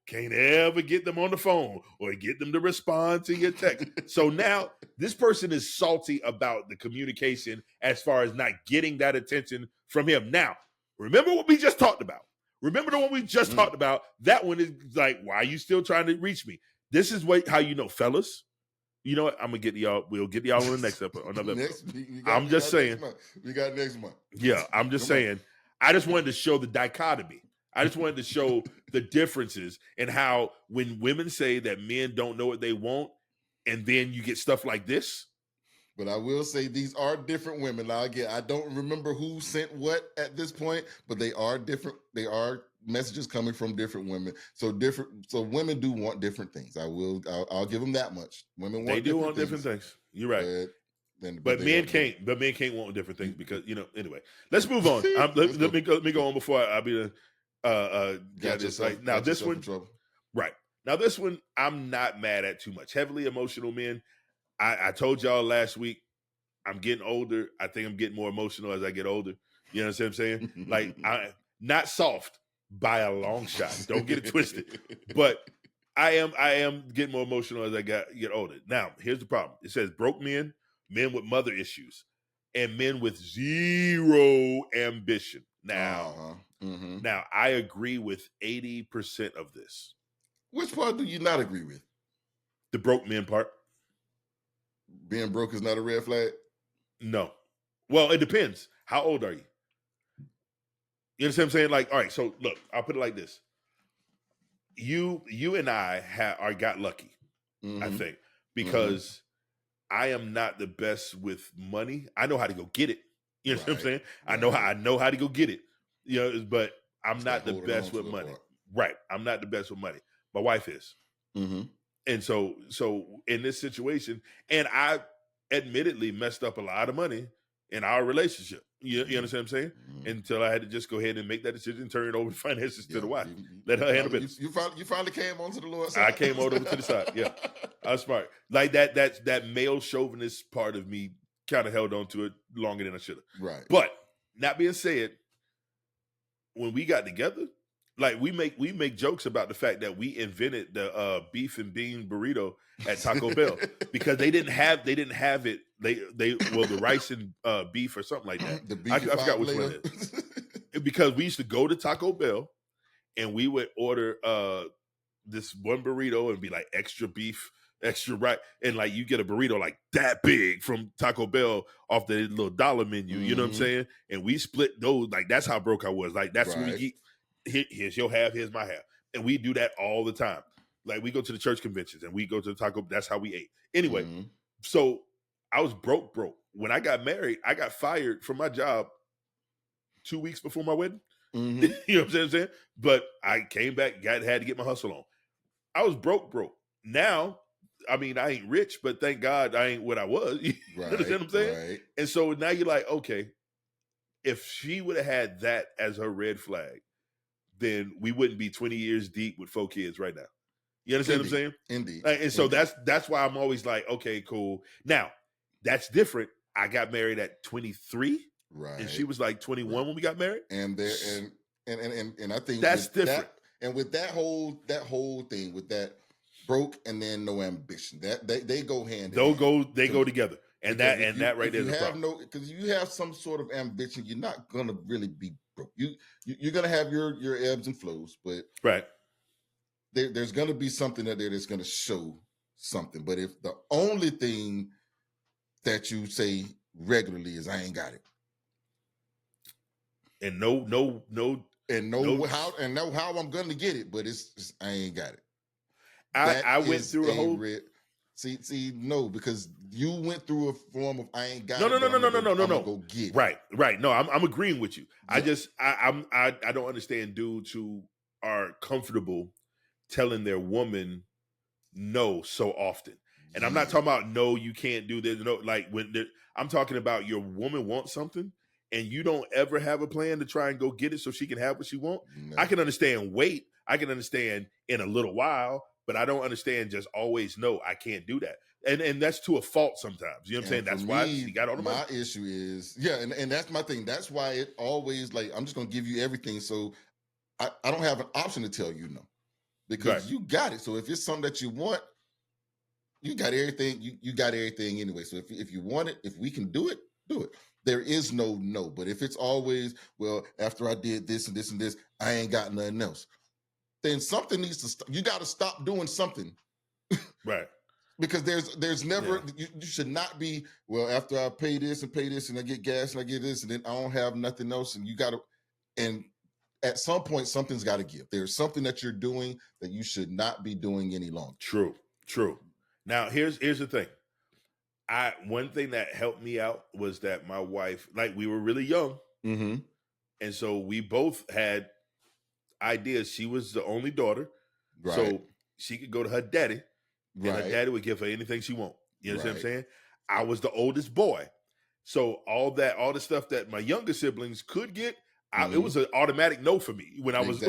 can't ever get them on the phone or get them to respond to your text. So now this person is salty about the communication as far as not getting that attention from him. Now, remember what we just talked about. Remember the one we just talked about? That one is like, why are you still trying to reach me? This is how you know, fellas. You know what? I'm gonna get y'all. We'll get y'all on the next episode. I'm just saying. We got next month. Yeah, I'm just saying. I just wanted to show the dichotomy. I just wanted to show the differences and how when women say that men don't know what they want, and then you get stuff like this. But I will say these are different women. Now again, I don't remember who sent what at this point, but they are different. They are messages coming from different women. So women do want different things. I'll give them that much. Women want different things. You're right. But men can't. But men can't want different things because Anyway, let's move on. Let me go on before I be got this. Like now, this one, right now, this one I'm not mad at too much. Heavily emotional men. I told y'all last week, I'm getting older. I think I'm getting more emotional as I get older. You know what I'm saying? Like, not soft by a long shot. Don't get it twisted. But I am getting more emotional as I get older. Now, here's the problem. It says broke men, men with mother issues, and men with zero ambition. Now, now I agree with 80% of this. Which part do you not agree with? The broke men part. Being broke is not a red flag? No. Well, it depends. How old are you? You understand what I'm saying? Like, all right, so look, I'll put it like this. You and I got lucky, I think, because I am not the best with money. I know how to go get it. You know what I'm saying? I know how to go get it. You know, but I'm not the best with money. Right. I'm not the best with money. My wife is. And so in this situation, and I admittedly messed up a lot of money in our relationship. You understand what I'm saying? Until I had to just go ahead and make that decision, turn it over finances to the wife. Let her handle business. You finally came onto the Lord's side. I came over to the side. Yeah. I was smart. Like that male chauvinist part of me kind of held on to it longer than I should have. Right. But that being said, when we got together, like we make jokes about the fact that we invented the beef and bean burrito at Taco Bell because they didn't have it. The rice and beef or something like that. I forgot which one it is. Because we used to go to Taco Bell and we would order this one burrito and be like extra beef, extra rice, and like you get a burrito like that big from Taco Bell off the little dollar menu. You know what I'm saying? And we split those. Like that's how broke I was. Like that's what we eat. Here's your half, here's my half. And we do that all the time. Like we go to the church conventions and we go to the taco. That's how we ate. Anyway, so I was broke. When I got married, I got fired from my job 2 weeks before my wedding. You know what I'm saying? But I came back, had to get my hustle on. I was broke. Now, I mean, I ain't rich, but thank God I ain't what I was. You understand what I'm saying? Right. And so now you're like, okay, if she would have had that as her red flag, then we wouldn't be 20 years deep with 4 kids right now. You understand what I'm saying? Indeed. And so that's why I'm always like, okay, cool. Now, that's different. I got married at 23. Right. And she was like 21 when we got married. And I think that's different. And with that whole thing, with that broke and then no ambition, that they go hand in hand. They go together. And that right there is a problem. Because you have some sort of ambition, you're not gonna really be broke. You're gonna have your ebbs and flows, but right. There's gonna be something out there that's gonna show something. But if the only thing that you say regularly is I ain't got it. And no how I'm gonna get it, but it's I ain't got it. I went through a whole no, because you went through a form of I ain't got no. Go get it. Right. No, I'm agreeing with you. Yeah. I don't understand dudes who are comfortable telling their woman no so often. And I'm not talking about no, you can't do this. No, like I'm talking about your woman wants something and you don't ever have a plan to try and go get it so she can have what she wants. No. I can understand wait. I can understand in a little while, but I don't understand just always no, I can't do that. And that's to a fault sometimes. You know what I'm saying? That's why she got all the money. My issue is, and that's my thing. That's why it always like, I'm just going to give you everything. So I don't have an option to tell you no. Because you got it. So if it's something that you want, you got everything. You got everything anyway. So if you want it, if we can do it, do it. There is no. But if it's always, well, after I did this and this and this, I ain't got nothing else. Then something needs to stop. You got to stop doing something. Right. Because there's never, you should not be, well, after I pay this and I get gas and I get this and then I don't have nothing else and you got to, and at some point, something's got to give. There's something that you're doing that you should not be doing any longer. True. Now, here's the thing. One thing that helped me out was that my wife, like we were really young. And so we both had ideas. She was the only daughter. Right. So she could go to her daddy and her daddy would give her anything she want. You understand what I'm saying? I was the oldest boy. So all the stuff that my younger siblings could get, it was an automatic no for me when I was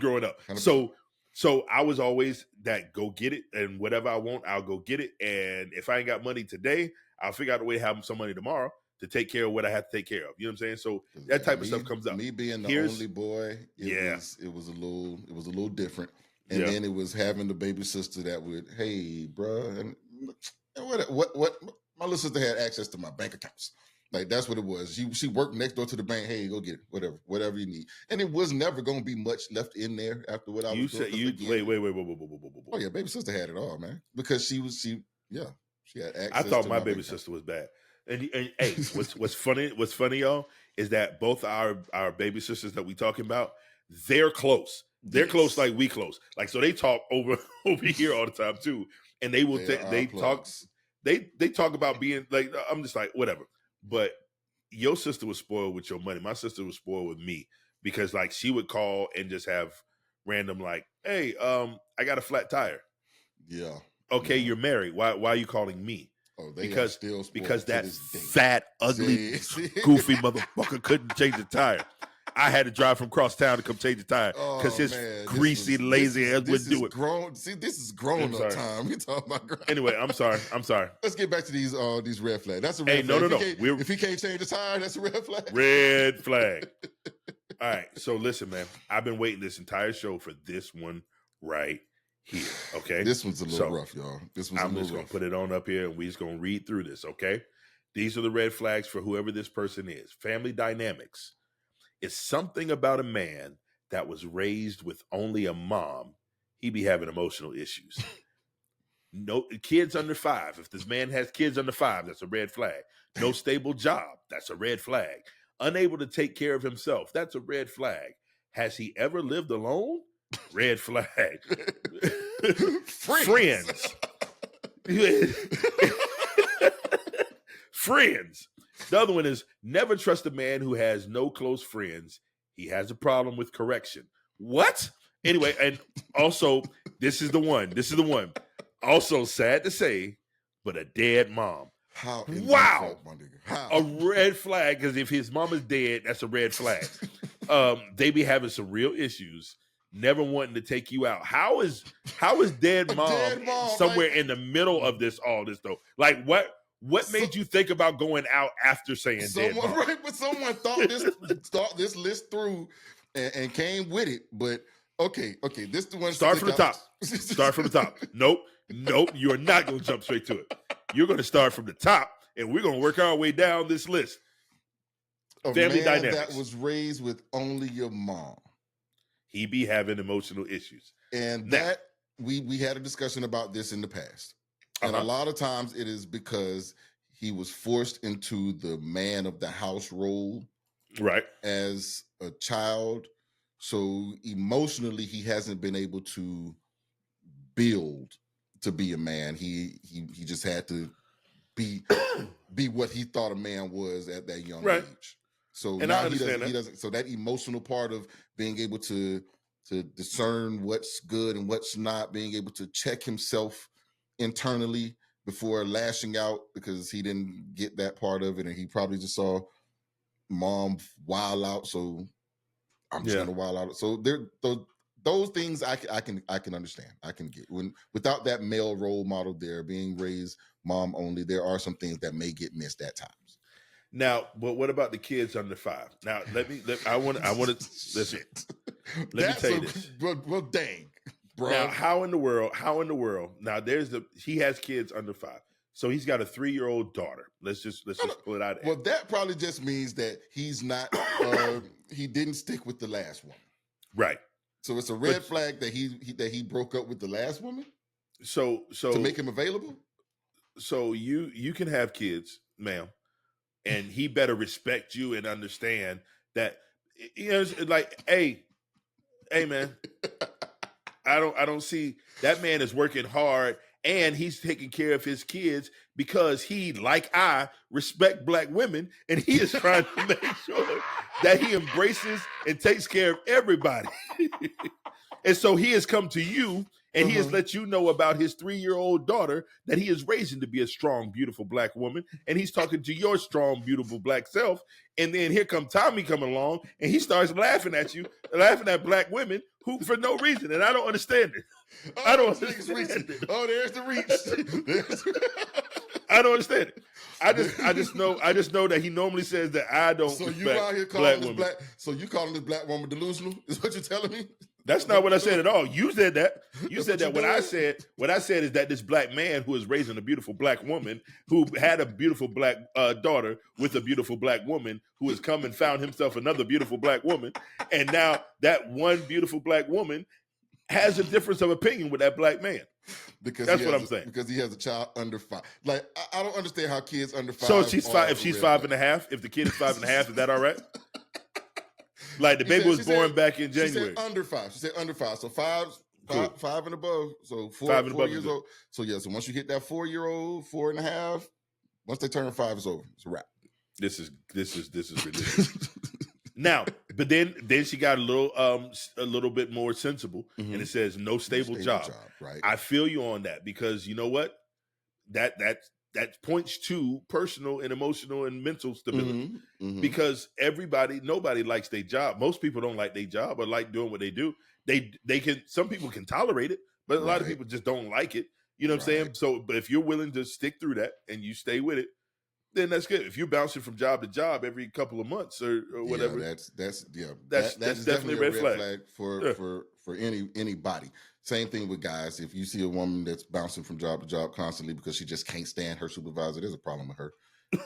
growing up. 100%. So I was always that go get it, and whatever I want, I'll go get it. And if I ain't got money today, I'll figure out a way to have some money tomorrow to take care of what I have to take care of. You know what I'm saying? So that type of stuff comes up. Me being the only boy, it was a little different. And then it was having the baby sister that would, hey, bruh, and what my little sister had access to my bank accounts. Like that's what it was. She worked next door to the bank. Hey, go get it, whatever you need. And it was never going to be much left in there after what I was doing. Wait. Oh yeah, baby sister had it all, man, because she had access. I thought my baby sister was bad. And hey, what's funny, y'all, is that both our baby sisters that we talking about, they're close. They're close like we close. Like so they talk over here all the time too. And they will they talk about being like, I'm just like, whatever. But your sister was spoiled with your money. My sister was spoiled with me because like she would call and just have random like, hey, I got a flat tire. Yeah. Okay, you're married. Why are you calling me? Oh, because that fat, ugly, goofy motherfucker couldn't change the tire. I had to drive from cross town to come change the tire because his greasy, lazy ass wouldn't do it. This is grown up time. We talking about. Anyway, I'm sorry. Let's get back to these red flags. That's a red flag. No. If he can't change the tire, that's a red flag. Red flag. All right. So listen, man. I've been waiting this entire show for this one right here. Okay. This one's a little rough, y'all. I'm just gonna put it on up here, and we're just gonna read through this. Okay. These are the red flags for whoever this person is. Family dynamics. It's something about a man that was raised with only a mom. He be having emotional issues. No kids under 5. If this man has kids under 5, that's a red flag. No stable job. That's a red flag. Unable to take care of himself. That's a red flag. Has he ever lived alone? Red flag. Friends. Friends. The other one is never trust a man who has no close friends. He has a problem with correction. What? Anyway, and also, this is the one. Also, sad to say, but a dead mom. How? Wow. How? A red flag, because if his mom is dead, that's a red flag. They be having some real issues, never wanting to take you out. How is dead mom somewhere in the middle of all this though? Like what made you think about going out after saying dead mom? Right, but someone thought this list through and came with it. But okay, this is the one. Start from the top. Start from the top. Nope. You are not going to jump straight to it. You're going to start from the top, and we're going to work our way down this list. Family dynamics. That was raised with only your mom. He be having emotional issues, and that we had a discussion about this in the past. And a lot of times it is because he was forced into the man of the house role, right, as a child. So emotionally, he hasn't been able to build to be a man. He just had to be what he thought a man was at that young age. So and now I understand he doesn't. So that emotional part of being able to discern what's good and what's not, being able to check himself internally before lashing out because he didn't get that part of it, and he probably just saw mom wild out, so I'm just gonna wild out. So those things I can understand. I can get without that male role model there, being raised mom only. There are some things that may get missed at times. Now, but what about the kids under 5? Now, I want to listen. Let me tell you this. Well, dang. Bro. Now, how in the world? Now, he has kids under 5, so he's got a 3-year-old daughter. Let's just pull it out. Well, that probably just means that he's not. He didn't stick with the last one, right? So it's a red flag that he broke up with the last woman. So to make him available. So you can have kids, ma'am, and he better respect you and understand that. Like, hey, man. I don't see that man is working hard and he's taking care of his kids because he, like I, respect black women, and he is trying to make sure that he embraces and takes care of everybody. And so he has come to you and he has let you know about his 3-year-old daughter that he is raising to be a strong, beautiful black woman. And he's talking to your strong, beautiful black self. And then here come Tommy coming along and he starts laughing at you, laughing at black women who for no reason. And I don't understand it. I don't understand it. Oh, there's the reach. I don't understand it. I just know that he normally says that I don't. So you out here calling this black? So you calling this black woman delusional? Is what you're telling me? That's not what I said at all. You said that. You That's said what that. you're What I said is that this black man who is raising a beautiful black woman, who had a beautiful black daughter with a beautiful black woman, who has come and found himself another beautiful black woman, and now that one beautiful black woman has a difference of opinion with that black man. That's what I'm saying. Because he has a child under 5. Like, I don't understand how kids under 5. So she's 5. If she's 5.5, if the kid is 5.5, is that all right? Like the baby was born back in January. She said under 5. She said under 5. So 5 and above. So 4 years old. So yeah. So once you hit that 4-year-old, 4.5, once they turn 5, it's over. It's a wrap. This is ridiculous. Now, but then she got a little bit more sensible, and it says no stable job. Right. I feel you on that, because you know what? That points to personal and emotional and mental stability. Because nobody likes their job. Most people don't like their job or like doing what they do. They can. Some people can tolerate it, but a lot of people just don't like it. You know what I'm saying? So, but if you're willing to stick through that and you stay with it, then that's good. If you're bouncing from job to job every couple of months or whatever, that's definitely a red flag for anybody. Same thing with guys. If you see a woman that's bouncing from job to job constantly because she just can't stand her supervisor, there's a problem with her.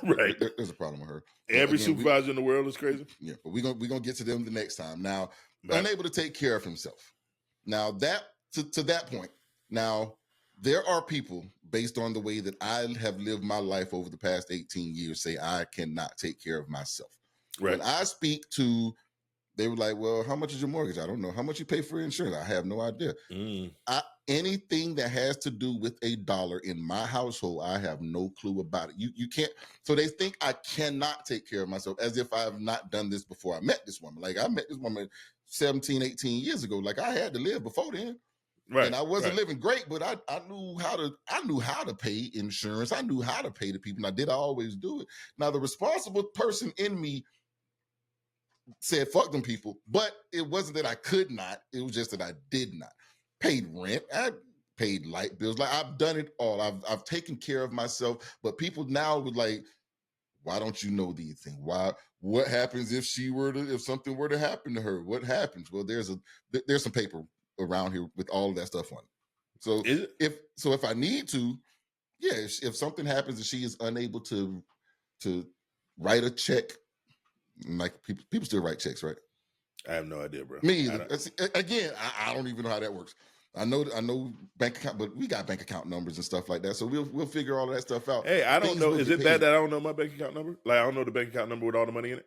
Right. There's a problem with her. Every supervisor in the world is crazy. Yeah, but we're gonna get to them the next time. Now, unable to take care of himself. Now that to that point. Now, there are people, based on the way that I have lived my life over the past 18 years, say I cannot take care of myself. Right. When I speak to, they were like, well, how much is your mortgage? I don't know. How much you pay for insurance? I have no idea. Anything that has to do with a dollar in my household, I have no clue about it. You can't. So they think I cannot take care of myself, as if I have not done this before I met this woman. Like, I met this woman 17, 18 years ago. Like, I had to live before then. Right. And I wasn't living great, but I knew how to pay insurance. I knew how to pay the people. Now, did I always do it? Now, the responsible person in me said, fuck them people. But it wasn't that I could not. It was just that I did not. Paid rent. I paid light bills. Like, I've done it all. I've taken care of myself. But people now would like, why don't you know these things? What happens if something were to happen to her? What happens? Well, there's some paper around here with all of that stuff on it. So if I need to, yeah, if something happens and she is unable to write a check, like people still write checks, right? I have no idea, bro. Me either. I don't even know how that works. I know bank account, but we got bank account numbers and stuff like that. So we'll figure all of that stuff out. Hey, I don't know. Is it bad that I don't know my bank account number? Like, I don't know the bank account number with all the money in it.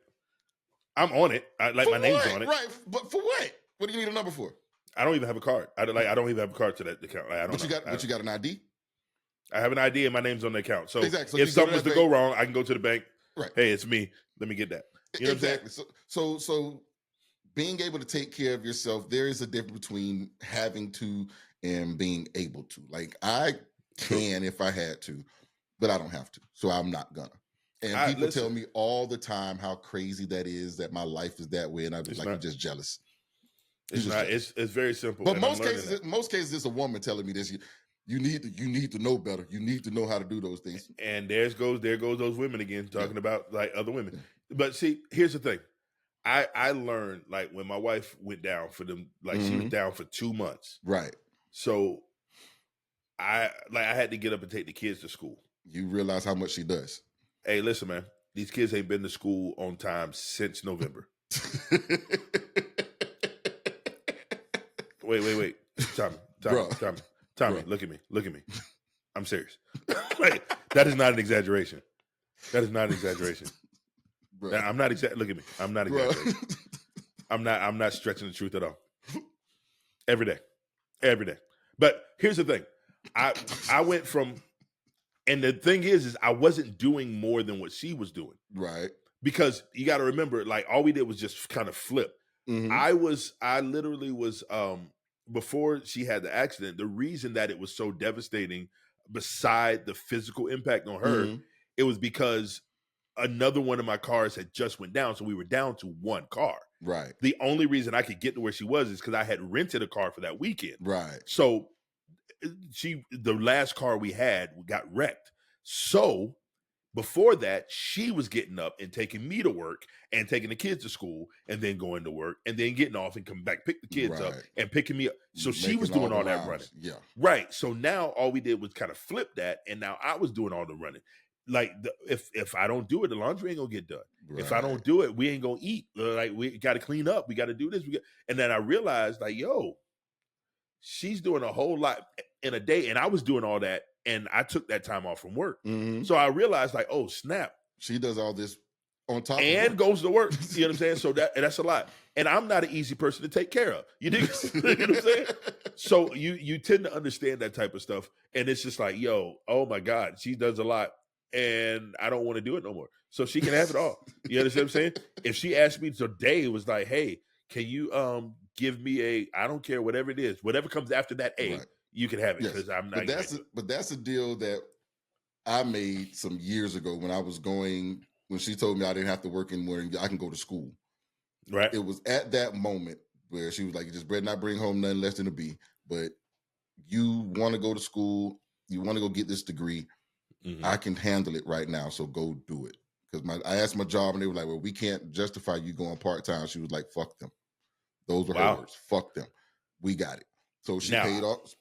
I'm on it. My name's on it. Right. But for what? What do you need a number for? I don't even have a card. I don't even have a card to that account. Like, But you got an ID? I have an ID and my name's on the account. So, exactly. If something was to go wrong, I can go to the bank. Right. Hey, it's me. Let me get that. You know exactly. What I'm saying? So being able to take care of yourself, there is a difference between having to and being able to. Like, I can if I had to, but I don't have to. So I'm not gonna. And people tell me all the time how crazy that is, that my life is that way, and I'm just jealous. It's not. It's very simple. But most cases, it's a woman telling me this. You need to know better. You need to know how to do those things. And there goes those women again talking about like other women. Yeah. But see, here's the thing. I learned, like, when my wife went down for them, like she was down for 2 months. Right. So I had to get up and take the kids to school. You realize how much she does. Hey, listen, man. These kids ain't been to school on time since November. Wait. Tommy, look at me. I'm serious. Like, that is not an exaggeration. Now, I'm not look at me. I'm not exaggerating. I'm not stretching the truth at all. Every day. But here's the thing. I went from, and the thing is I wasn't doing more than what she was doing. Right. Because you got to remember, like, all we did was just kind of flip. Mm-hmm. I literally was, before she had the accident, the reason that it was so devastating, beside the physical impact on her, it was because another one of my cars had just went down. So we were down to one car. Right. The only reason I could get to where she was is because I had rented a car for that weekend. Right. So the last car we had got wrecked. So Before that, she was getting up and taking me to work and taking the kids to school and then going to work and then getting off and coming back, pick the kids up and picking me up. So she was doing all that running. Yeah. Right. So now all we did was kind of flip that. And now I was doing all the running. Like if I don't do it, the laundry ain't gonna get done. Right. If I don't do it, we ain't gonna eat. Like we got to clean up. We got to do this. And then I realized like, yo, she's doing a whole lot in a day. And I was doing all that. And I took that time off from work. Mm-hmm. So I realized like, oh, snap. She does all this on top and goes to work. You know what I'm saying? So that's a lot. And I'm not an easy person to take care of. You know what I'm saying? So you tend to understand that type of stuff. And it's just like, yo, oh my God, she does a lot. And I don't want to do it no more. So she can have it all. You understand what I'm saying? If she asked me today, it was like, hey, can you give me I don't care, whatever it is, whatever comes after that A, right. You can have it because I'm not. But that's a deal that I made some years ago when she told me I didn't have to work anymore and I can go to school. Right. It was at that moment where she was like, you just better not bring home nothing less than a B, but you want to go to school, you want to go get this degree. Mm-hmm. I can handle it right now, so go do it. Because I asked my job and they were like, well, we can't justify you going part-time. She was like, fuck them. Those were her words. Fuck them. We got it. So she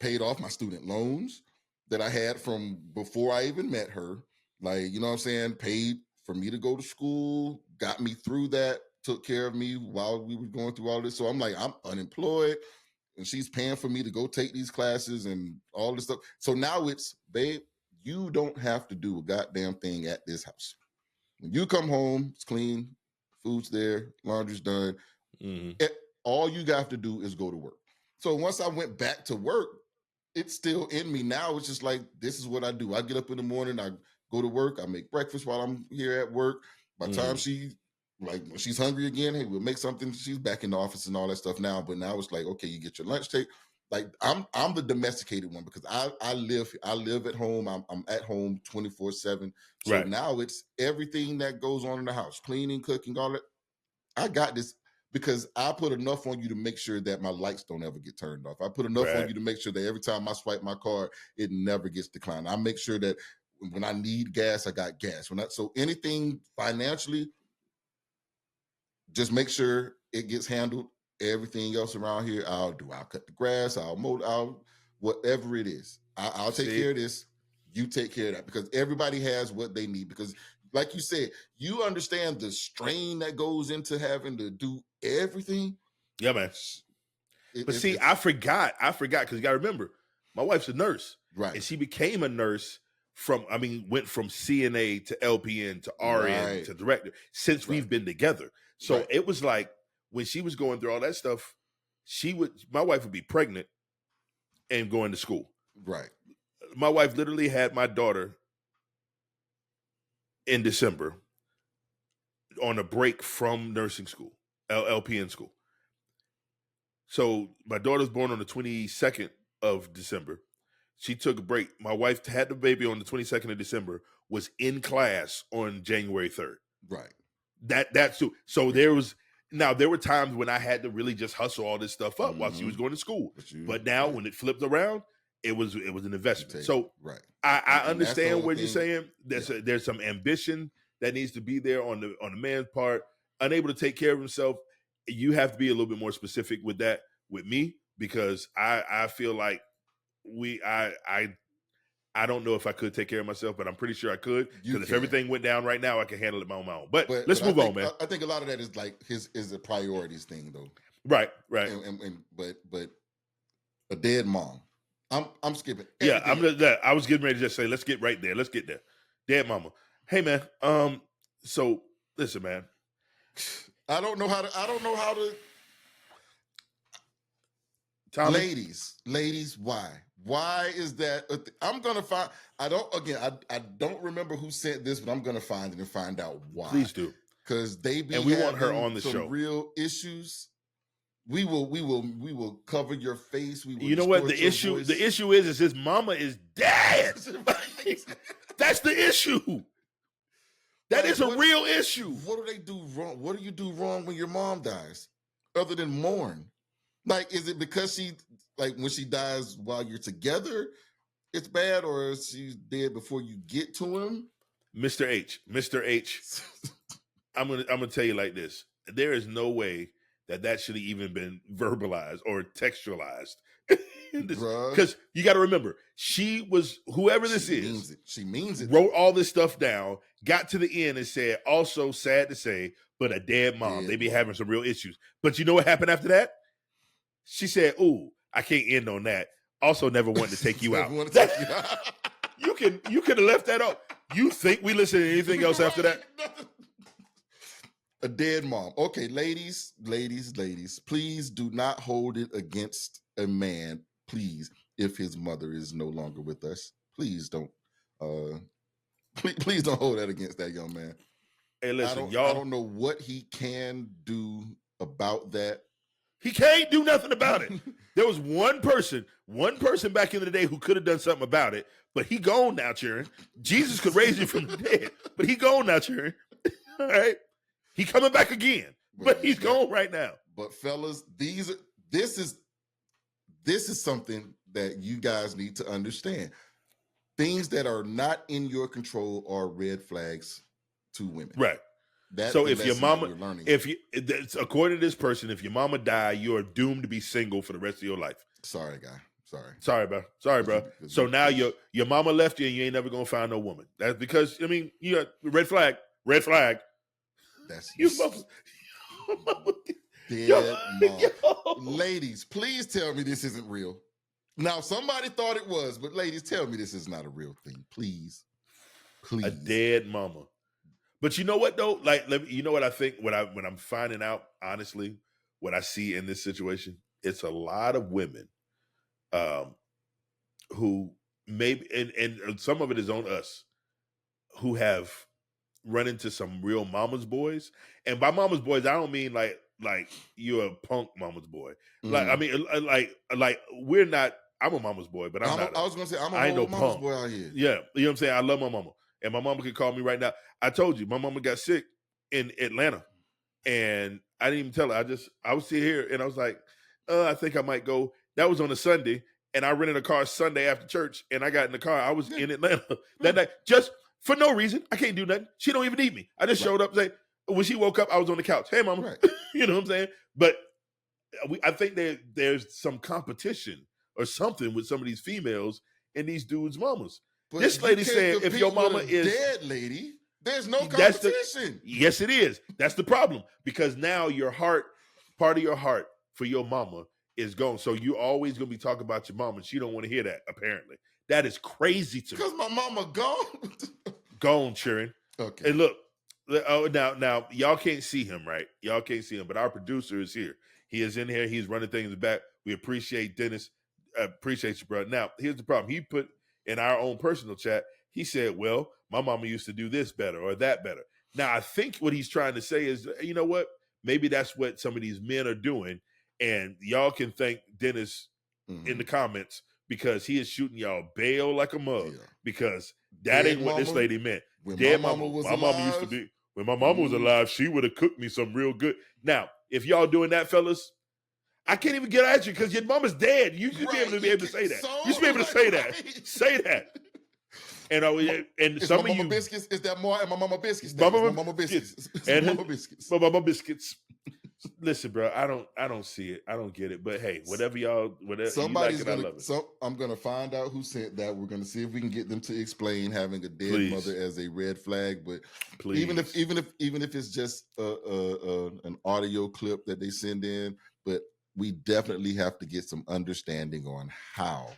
paid off my student loans that I had from before I even met her. Like, you know what I'm saying? Paid for me to go to school, got me through that, took care of me while we were going through all this. So I'm like, I'm unemployed and she's paying for me to go take these classes and all this stuff. So now it's, babe, you don't have to do a goddamn thing at this house. When you come home, it's clean, food's there, laundry's done. Mm-hmm. All you got to do is go to work. So once I went back to work, it's still in me now. It's just like, this is what I do. I get up in the morning, I go to work, I make breakfast while I'm here at work. By the time when she's hungry again, hey, we'll make something. She's back in the office and all that stuff now. But now it's like, okay, you get your lunch take. Like I'm the domesticated one because I live at home. I'm at home 24/7. So now it's everything that goes on in the house, cleaning, cooking, all that. I got this. Because I put enough on you to make sure that my lights don't ever get turned off. I put enough on you to make sure that every time I swipe my card, it never gets declined. I make sure that when I need gas, I got gas. So anything financially, just make sure it gets handled. Everything else around here, I'll do. I'll cut the grass, I'll mow, whatever it is. I'll take care of this. You take care of that because everybody has what they need. Because like you said, you understand the strain that goes into having to do everything. Yeah, man. I forgot because you got to remember, my wife's a nurse. Right. And she became a nurse went from CNA to LPN to RN to director since we've been together. So it was like when she was going through all that stuff, my wife would be pregnant and going to school. Right. My wife literally had my daughter in December on a break from nursing school, LPN school. So my daughter's born on the 22nd of December. She took a break. My wife had the baby on the 22nd of December, was in class on January 3rd. Right. That's so there were times when I had to really just hustle all this stuff up while she was going to school. But now when it flipped around, it was an investment. So I understand what you're saying. There's some ambition that needs to be there on the man's part. Unable to take care of himself, you have to be a little bit more specific with that with me because I feel like I don't know if I could take care of myself, but I'm pretty sure I could. Because if everything went down right now, I can handle it on my own. But let's move on, man. I think a lot of that is like is a priorities thing, though. Right. But a dead mom. I'm skipping. I was getting ready to just say, let's get right there. Let's get there. Dead mama. Hey, man. So listen, man. I don't know how to. Tommy? Ladies, why? Why is that? I'm gonna find. I don't remember who sent this, but I'm gonna find it and find out why. Please do, because we want her on the show. Real issues. We will cover your face. We will. You know what the issue? Voice. The issue is his mama is dead. That's the issue. That is a real issue. What do they do wrong? What do you do wrong when your mom dies, other than mourn? Like, is it because when she dies while you're together, it's bad, or is she dead before you get to him? Mr. H. I'm gonna tell you like this. There is no way that should have even been verbalized or textualized. Because you got to remember, she was, whoever this is, she means it. Wrote all this stuff down, got to the end and said, also sad to say, but a dead mom. They be having some real issues. But you know what happened after that? She said, ooh, I can't end on that. Also never wanted to take you out. You could have left that out. You think we listen to anything else after that? A dead mom. Okay, ladies, please do not hold it against a man, please, if his mother is no longer with us. Please don't please don't hold that against that young man. Hey, listen, I don't know what he can do about that. He can't do nothing about it. There was one person back in the day who could have done something about it, but he gone now, Sharon. Jesus could raise you from the dead, but he gone now, Sharon. All right? He coming back again, but he's gone right now. But fellas, this is something that you guys need to understand. Things that are not in your control are red flags to women. Right. So if your mama, according to this person, if your mama die, you are doomed to be single for the rest of your life. Sorry, guy. Sorry, bro. So now your mama left you and you ain't never gonna find no woman. That's because, I mean, you got red flag. That's your mama. Dead mom. Ladies, please tell me this isn't real. Now, somebody thought it was, but ladies, tell me this is not a real thing. Please. A dead mama. But you know what though? Like, you know what I think? When I'm finding out, honestly, what I see in this situation, it's a lot of women, who maybe, and some of it is on us, who have run into some real mama's boys. And by mama's boys, I don't mean like you're a punk mama's boy. Like, I mean, like we're not. I'm a mama's boy, but I'm not. I was gonna say I ain't no mama's boy out here. Yeah, you know what I'm saying. I love my mama, and my mama can call me right now. I told you, my mama got sick in Atlanta, and I didn't even tell her. I was sitting here, and I was like, I think I might go. That was on a Sunday, and I rented a car Sunday after church, and I got in the car. I was in Atlanta that night, just for no reason. I can't do nothing. She don't even need me. I just showed up. Say, when she woke up, I was on the couch. Hey, mama. Right. You know what I'm saying? But I think there's some competition or something with some of these females and these dudes' mamas. But this lady said, if your mama is dead, lady, there's no competition. Yes, it is. That's the problem, because now part of your heart for your mama is gone. So you always gonna be talking about your mama. She don't want to hear that. Apparently, that is crazy to me. Because my mama gone. Gone, Sharon. Okay. And look. Oh, now, y'all can't see him, right? Y'all can't see him, but our producer is here. He is in here. He's running things back. We appreciate Dennis. Appreciate you, bro. Now, here's the problem. He put in our own personal chat, he said, well, my mama used to do this better or that better. Now, I think what he's trying to say is, you know what? Maybe that's what some of these men are doing. And y'all can thank Dennis in the comments, because he is shooting y'all bail like a mug, because that ain't what this lady meant. When Dead my mama was alive, mama used to be, when my mama was alive, she would have cooked me some real good. Now, if y'all doing that, fellas, I can't even get at you because your mama's dead. You should be able to say that. You should be able to say that. Say that. And some of you biscuits, is that more? And my mama biscuits. My mama biscuits. And mama biscuits. My mama biscuits. Listen, bro, I don't see it. I don't get it. But hey, whatever somebody's you like it, I love it. I'm gonna find out who sent that. We're gonna see if we can get them to explain having a dead mother as a red flag. But even if it's just an audio clip that they send in, but we definitely have to get some understanding on how.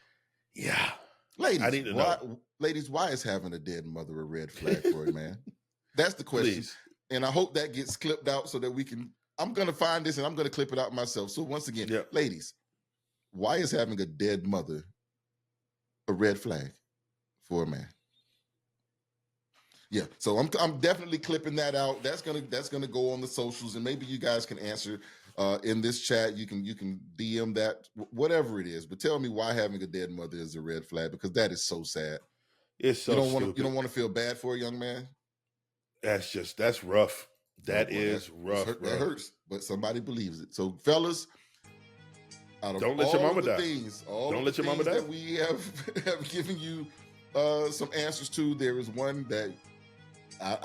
Yeah, ladies, I need to know. Ladies, why is having a dead mother a red flag for a man? That's the question. Please. And I hope that gets clipped out so that we can. I'm going to find this and I'm going to clip it out myself. So once again, ladies, why is having a dead mother a red flag for a man? Yeah, so I'm definitely clipping that out. That's gonna go on the socials, and maybe you guys can answer in this chat. You can DM that, whatever it is. But tell me why having a dead mother is a red flag, because that is so sad. It's so stupid. You don't want to feel bad for a young man. That's rough. That is rough. That hurts, but somebody believes it. So, fellas, don't let your mama die. Don't let your mama die. That we have given you some answers to. There is one that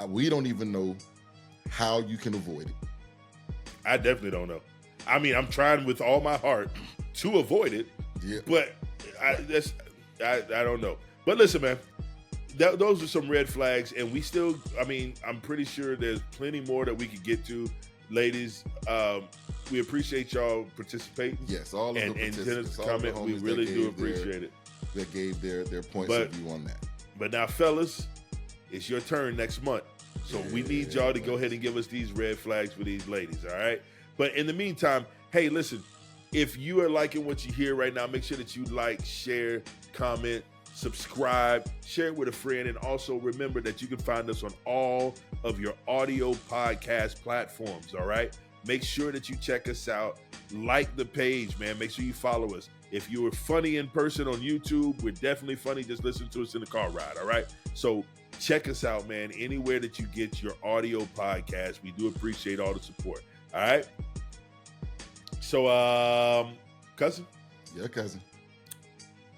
we don't even know how you can avoid it. I definitely don't know. I mean, I'm trying with all my heart to avoid it, but I don't know. But listen, man, those are some red flags, and we still, I mean, I'm pretty sure there's plenty more that we could get to. Ladies, we appreciate y'all participating. Yes, all of the participants, and comment. We really do appreciate it. That gave their points of view on that. But now, fellas, it's your turn next month. So we need y'all to go ahead and give us these red flags for these ladies, all right? But in the meantime, hey, listen, if you are liking what you hear right now, make sure that you like, share, comment, subscribe, share it with a friend, and also remember that you can find us on all of your audio podcast platforms, all right? Make sure that you check us out. Like the page, man. Make sure you follow us. If you were funny in person on YouTube, we're definitely funny. Just listen to us in the car ride, all right? So check us out, man, anywhere that you get your audio podcast. We do appreciate all the support, all right? So, cousin? Yeah, cousin.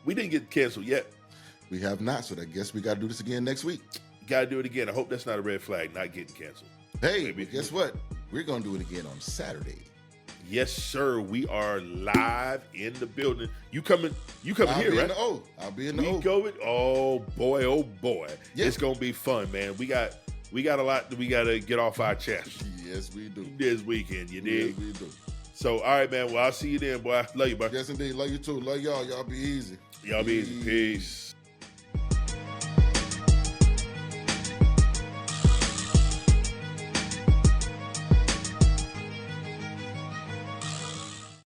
We didn't get canceled yet. We have not, so I guess we got to do this again next week. Got to do it again. I hope that's not a red flag, not getting canceled. Hey, but guess what? We're going to do it again on Saturday. Yes, sir. We are live in the building. You coming here, right? I'll be in the O. Going. Oh boy. Yeah. It's gonna be fun, man. We got a lot that we gotta get off our chest. Yes, we do. This weekend, you dig? Yes, we do. So, all right, man. Well, I'll see you then, boy. Love you, bud. Yes, indeed. Love you too. Love y'all. Y'all be easy. Y'all be easy. Peace.